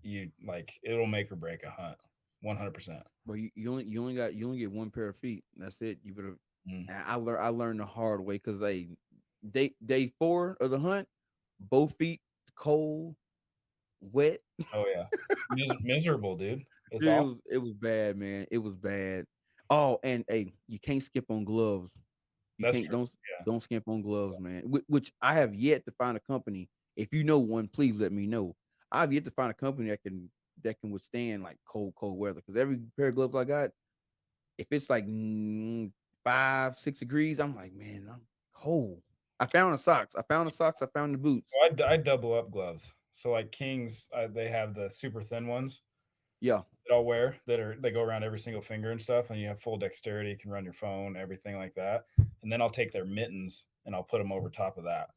you like it'll make or break a hunt. 100%. But you only get one pair of feet. That's it. You better. Mm. And I learned the hard way because day 4 of the hunt, both feet cold, wet. Oh yeah. Miserable, dude. It's Dude, awful. it was bad, man. It was bad. Oh, and hey, you can't skip on gloves. You That's can't true. Yeah. don't skimp on gloves, man. Which I have yet to find a company. If you know one, please let me know. I've yet to find a company that can withstand like cold weather. Because every pair of gloves I got, if it's like 5, 6 degrees, I'm like, man, I'm cold. I found the socks. I found the socks. I found the boots. So I double up gloves. So like Kings, they have the super thin ones Yeah. that I'll wear they go around every single finger and stuff, and you have full dexterity. You can run your phone, everything like that. And then I'll take their mittens and I'll put them over top of that.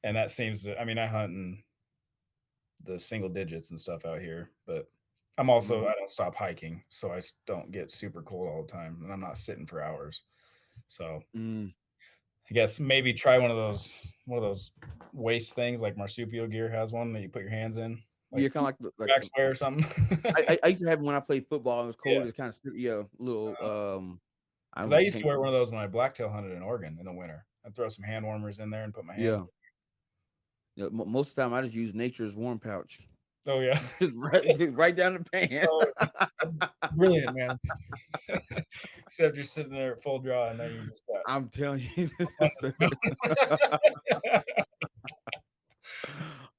And that seems to, I mean, I hunt in the single digits and stuff out here, but Mm, I don't stop hiking, so don't get super cold all the time, and I'm not sitting for hours. So mm. I guess maybe try one of those waist things like marsupial gear has one that you put your hands in, like Yeah, kind of like back square or something. I used to have it when I played football. It was Yeah, cold. It's kind of yeah, little I because I don't used to can't wear one of those when I blacktail hunted in Oregon in the winter. I'd throw some hand warmers in there and put my hands. yeah. Yeah, most of the time I just use nature's warm pouch. Oh yeah, Just right down the pan. oh, that's brilliant, man. Except you're sitting there at full draw, and then you just got I'm telling you. a ton of snow.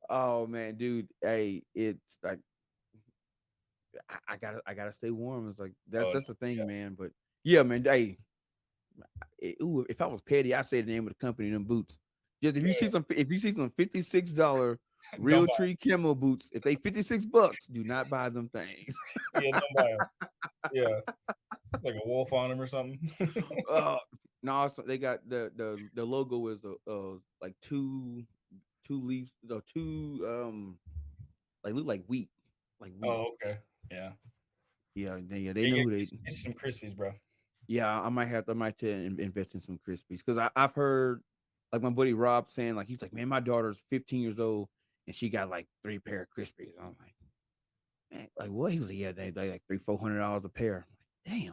Oh man, dude. Hey, it's like I gotta stay warm. It's like that's Oh that's the yeah, thing, man. But yeah, man. Hey, ooh, if I was petty, I'd say the name of the company, them boots. Just if you see some $56 don't real buy. tree camo boots, if they $56, do not buy them things. Yeah, don't buy them. Yeah, like a wolf on them or something. uh no, they got the logo is like two leaves, no, two like look like wheat, like wheat. Oh, okay. Yeah. Yeah, they Yeah, know get, who get, they. get some Krispies, bro. Yeah, I might invest in some Krispies because I've heard like my buddy Rob saying like he's like, man, my daughter's 15 years old and she got like 3 pair of Krispies. I'm like, man, like what? He was like, yeah, they like $300-400 a pair. I'm like,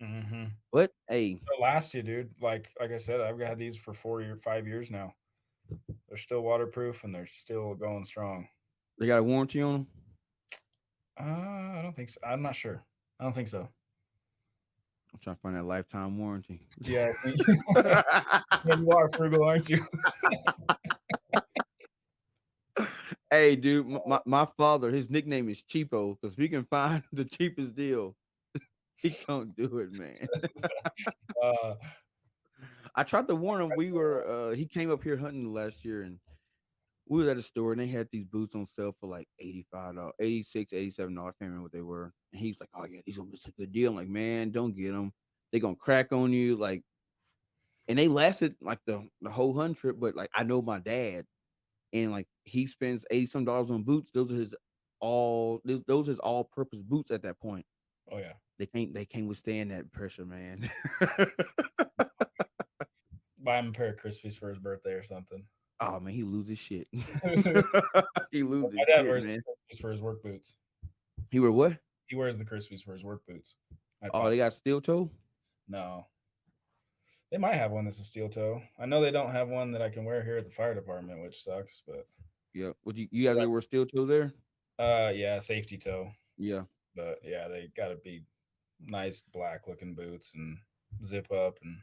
damn. Mm-hmm. But hey, They'll last you, dude. Like I said, I've had these for 5 years now. They're still waterproof and they're still going strong. they got a warranty on them. I don't think so. I'm not sure. I don't think so. I'm trying to find that lifetime warranty. Yeah, yeah, you are frugal, aren't you? Hey, dude, my father, his nickname is Cheapo because we can find the cheapest deal. He can't do it, man. Uh, I tried to warn him. We were he came up here hunting last year, and we was at a store, and they had these boots on sale for like $85, 86, $87. I can't remember what they were. And he's like, "Oh yeah, these are a good deal." I'm like, "Man, don't get them. They gonna crack on you." Like, and they lasted like the whole hunt trip. But like, I know my dad, and like he spends 80 some dollars on boots. Those are his all purpose boots at that point. Oh yeah. They can't withstand that pressure, man. Buy him a pair of Crispies for his birthday or something. Oh man, he loses shit. My He loses dad shit, wears the man. Crispies for his work boots. He were what? He wears the Crispies for his work boots. I Oh, taught they got steel toe. no. They might have one that's a steel toe. I know they don't have one that I can wear here at the fire department, which sucks. But Yeah. What you guys ever wear steel toe there? yeah, safety toe. Yeah. But yeah, they got to be nice black looking boots and zip up, and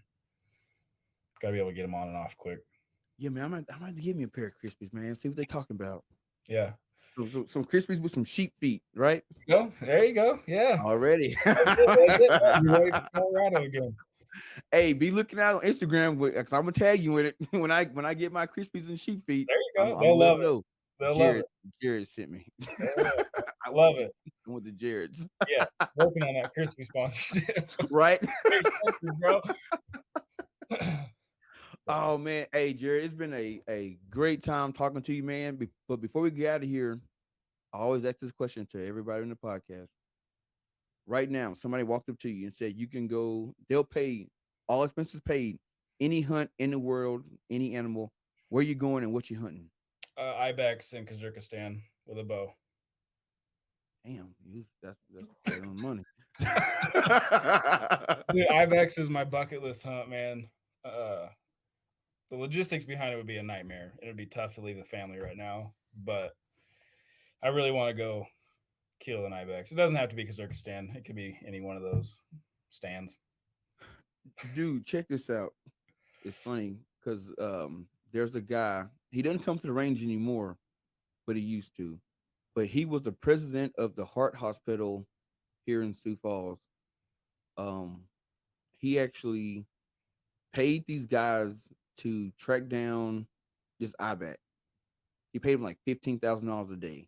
got to be able to get them on and off quick. Yeah, man. I might give me a pair of Krispies, man. See what they talking about. Yeah. Some Krispies with some sheep feet, right? Go. There you go. Yeah. Already. That's it. That's it, man. You're ready for Colorado again. Hey, be looking out on Instagram because I'm gonna tag you in it when I get my Krispies and sheep feet. There you I'm go. I'm gonna They'll let love them it. know. They'll love Jared it. Jared sent me. They will. I went Love to it. I went to Jared's. Yeah. Working on that crispy sponsorship. Right? Very expensive, bro. So, Oh man, hey Jared, it's been a great time talking to you, man. But before we get out of here, I always ask this question to everybody in the podcast. Right now, somebody walked up to you and said you can go, they'll pay all expenses paid, any hunt in the world, any animal, where you going and what you hunting. Ibex in Kazakhstan with a bow. Damn, that's right on the money. Dude, Ibex is my bucket list hunt, man. Uh, the logistics behind it would be a nightmare. It would be tough to leave the family right now, but I really want to go kill an ibex. It doesn't have to be Kazakhstan. It could be any one of those stands. Dude, check this out. It's funny because there's a guy. He doesn't come to the range anymore, but he used to. But he was the president of the heart hospital here in Sioux Falls. Um, he actually paid these guys to track down this IBAC. He paid him like $15,000 a day.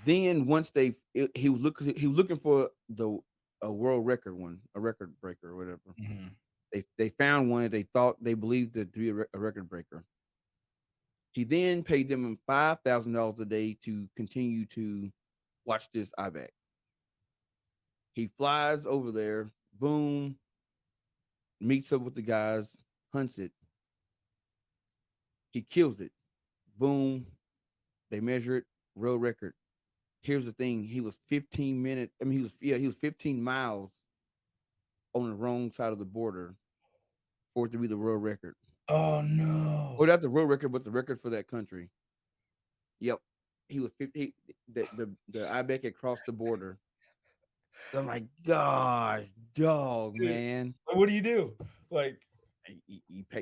Then once he was looking for the a world record one, a record breaker or whatever. Mm-hmm. They found one that they believed it to be a record breaker. He then paid them $5,000 a day to continue to watch this IBAC. He flies over there, boom, meets up with the guys, hunts it. He kills it, boom. They measure it, world record. Here's the thing: he was 15 minutes. I mean, he was 15 miles on the wrong side of the border for it to be the world record. Oh no! Or not the world record, but the record for that country. Yep, he was 50. The IBEC had crossed the border. So I'm like, gosh, dog, Dude, man. what do you do? Like,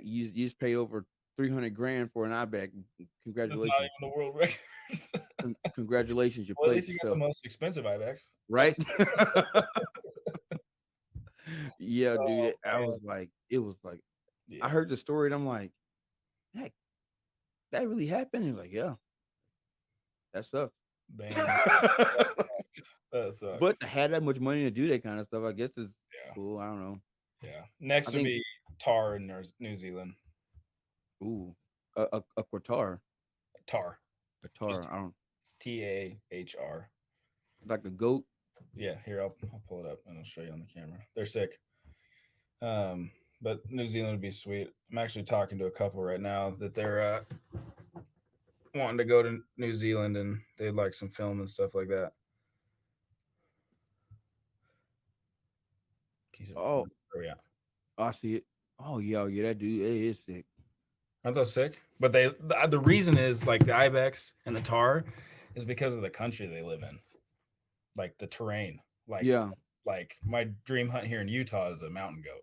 You just pay over 300 grand for an IBEC. that's not Congratulations, even the world records. congratulations, you Well, at played least you got the yourself, most expensive ibex. right? That's Yeah, dude. oh I man, was like, it was like, I yeah, heard the story and I'm like, heck, that really happened. He's like, yeah, that sucks. man, that But sucks. to have that much money to do that kind of stuff, I guess is Yeah, cool. I don't know. yeah. I Next would think, be tar in New Zealand. ooh, a Qatar, Tar, just Qatar. I don't TAHR. like a goat. Yeah, here I'll pull it up and I'll show you on the camera. They're sick. But New Zealand would be sweet. I'm actually talking to a couple right now that they're wanting to go to New Zealand and they'd like some film and stuff like that. Oh, Oh yeah, I see it. Oh yeah, yeah, that dude is sick. aren't those sick? But the reason is like the ibex and the tar is because of the country they live in, like the terrain. Like Yeah, like my dream hunt here in Utah is a mountain goat.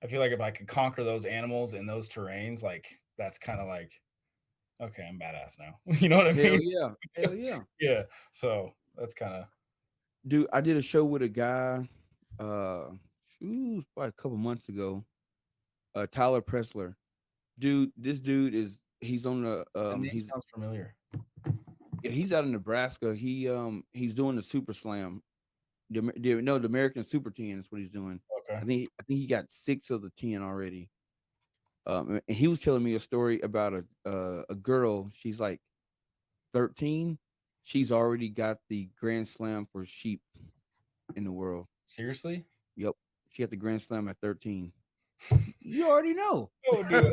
I feel like if I could conquer those animals in those terrains, like that's kind of like okay, I'm badass now. You know what I hell mean? yeah, hell yeah, Yeah. So that's kind of dude. I did a show with a guy. Uh, shoot, probably a couple months ago. Tyler Pressler. Dude, this dude is he's on the The name sounds familiar. he's out of Nebraska. He's doing the Super Slam. The American Super 10 is what he's doing. Okay. I think he got 6 of the 10 already. And he was telling me a story about a girl. She's like 13. She's already got the Grand Slam for sheep in the world. Seriously? Yep, she had the Grand Slam at 13. You already know. Oh, dude,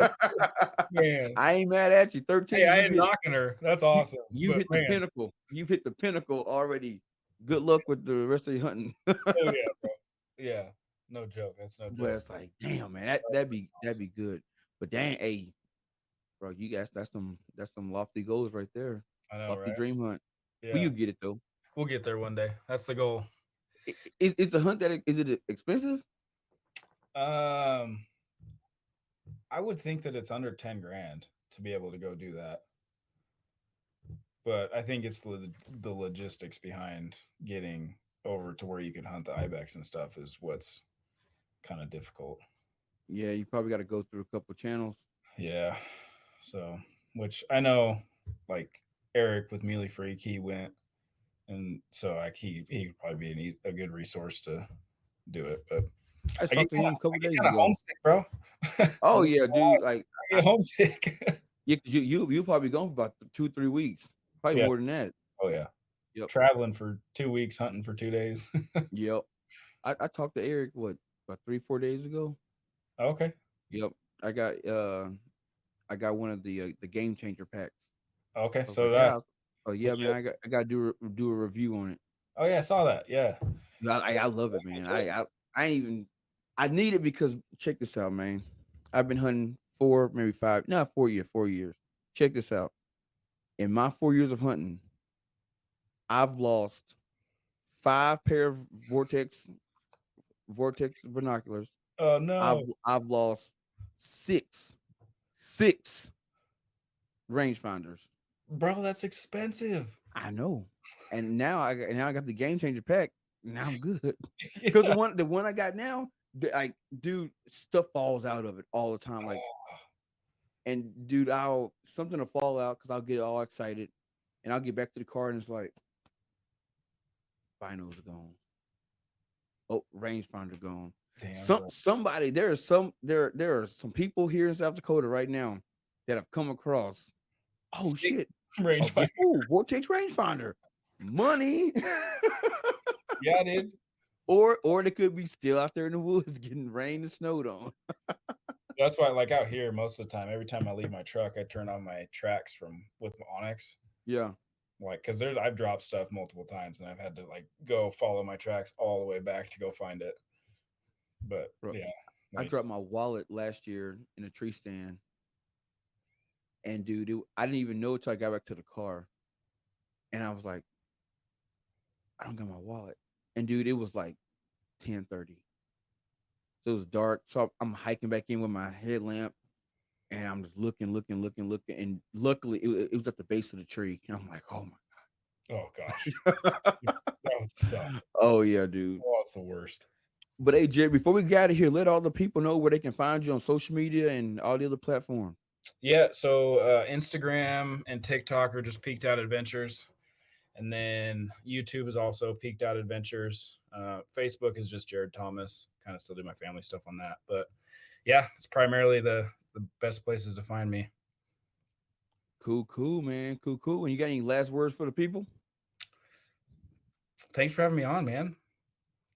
man. I ain't mad at you. Hey, 13. I ain't knocking her. That's You awesome. you But hit the man, pinnacle. You hit the pinnacle already. Good luck with the rest of your hunting. oh yeah, bro. Yeah. No joke. That's no But joke. it's like, damn, man, that'd be good. But dang, hey, bro, you guys, that's some lofty goals right there. I know, Lofty right? dream hunt. But Yeah. you get it though. We'll get there one day. That's the goal. Is the hunt is it expensive? Um, I would think that it's under 10 grand to be able to go do that. But I think it's the logistics behind getting over to where you can hunt the ibex and stuff is what's kind of difficult. Yeah, you probably got to go through a couple channels. Yeah. So, which I know, like Eric with Muley Freak, he went, and so like he would probably be a good resource to do it. But I just talked to him a couple I get days kind of ago. homesick, bro. Oh yeah, dude. Like, I get homesick. yeah, 'cause you probably gone for about 2-3 weeks, probably Yeah. more than that. Oh yeah. Yep, Traveling for 2 weeks, hunting for 2 days. yep. I talked to Eric what about 3-4 days ago. Okay. Yep, I got uh I got one of the game changer packs. Okay. I was So like, did I. yeah. Oh It's yeah, man. legit. I got to do a review on it. Oh yeah, I saw that. Yeah. Yeah, I love it, That's man. legit. I ain't even I need it because check this out, man. I've been hunting 4, maybe 5, not 4 years, 4 years. Check this out. In my 4 years of hunting, I've lost 5 pair of vortex binoculars. Oh I've no, I've lost six rangefinders. bro, that's expensive. I know. And now I got the game changer pack. Now I'm good. Because the Yeah. one I got now, like, dude, stuff falls out of it all the time. Like, and dude, I'll something will fall out because I'll get all excited, and I'll get back to the car and it's like binos are gone. Oh, rangefinder gone. Damn, Some bro. somebody there are some people here in South Dakota right now that have come across. Oh Six shit! range finder. Vortex rangefinder, money. Yeah, dude. Or they could be still out there in the woods getting rained and snowed on. That's why, like out here, most of the time, every time I leave my truck, I turn on my tracks from with my Onyx. Yeah, Like, cause I've dropped stuff multiple times, and I've had to like go follow my tracks all the way back to go find it. But bro. yeah, I like, dropped my wallet last year in a tree stand, and dude, I didn't even know until I got back to the car, and I was like, I don't got my wallet, and dude, it was like 10:30, so it was dark. So I'm hiking back in with my headlamp, and I'm just looking, and luckily it was at the base of the tree, and I'm like, oh oh gosh, my. that would suck. Oh yeah, dude. Oh, it's the worst. But hey, Jerry, before we get out of here, let all the people know where they can find you on social media and all the other platforms. Yeah, so Instagram and TikTok are just Peaked Out Adventures, and then YouTube is also Peaked Out Adventures. Facebook is just Jared Thomas. Kind of still do my family stuff on that, but yeah, it's primarily the best places to find me. Cool, man. Cool. And you got any last words for the people? Thanks for having me on, man.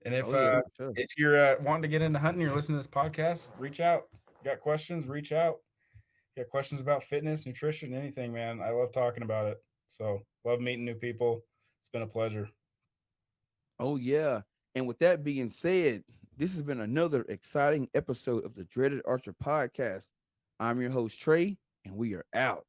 And Oh yeah, for sure. if you're wanting to get into hunting, you're listening to this podcast, reach out. Got questions? Reach out. Got questions about fitness, nutrition, anything, man. I love talking about it. So love meeting new people. It's been a pleasure. Oh yeah. And with that being said, this has been another exciting episode of the Dreaded Archer Podcast. I'm your host Trey, and we are out.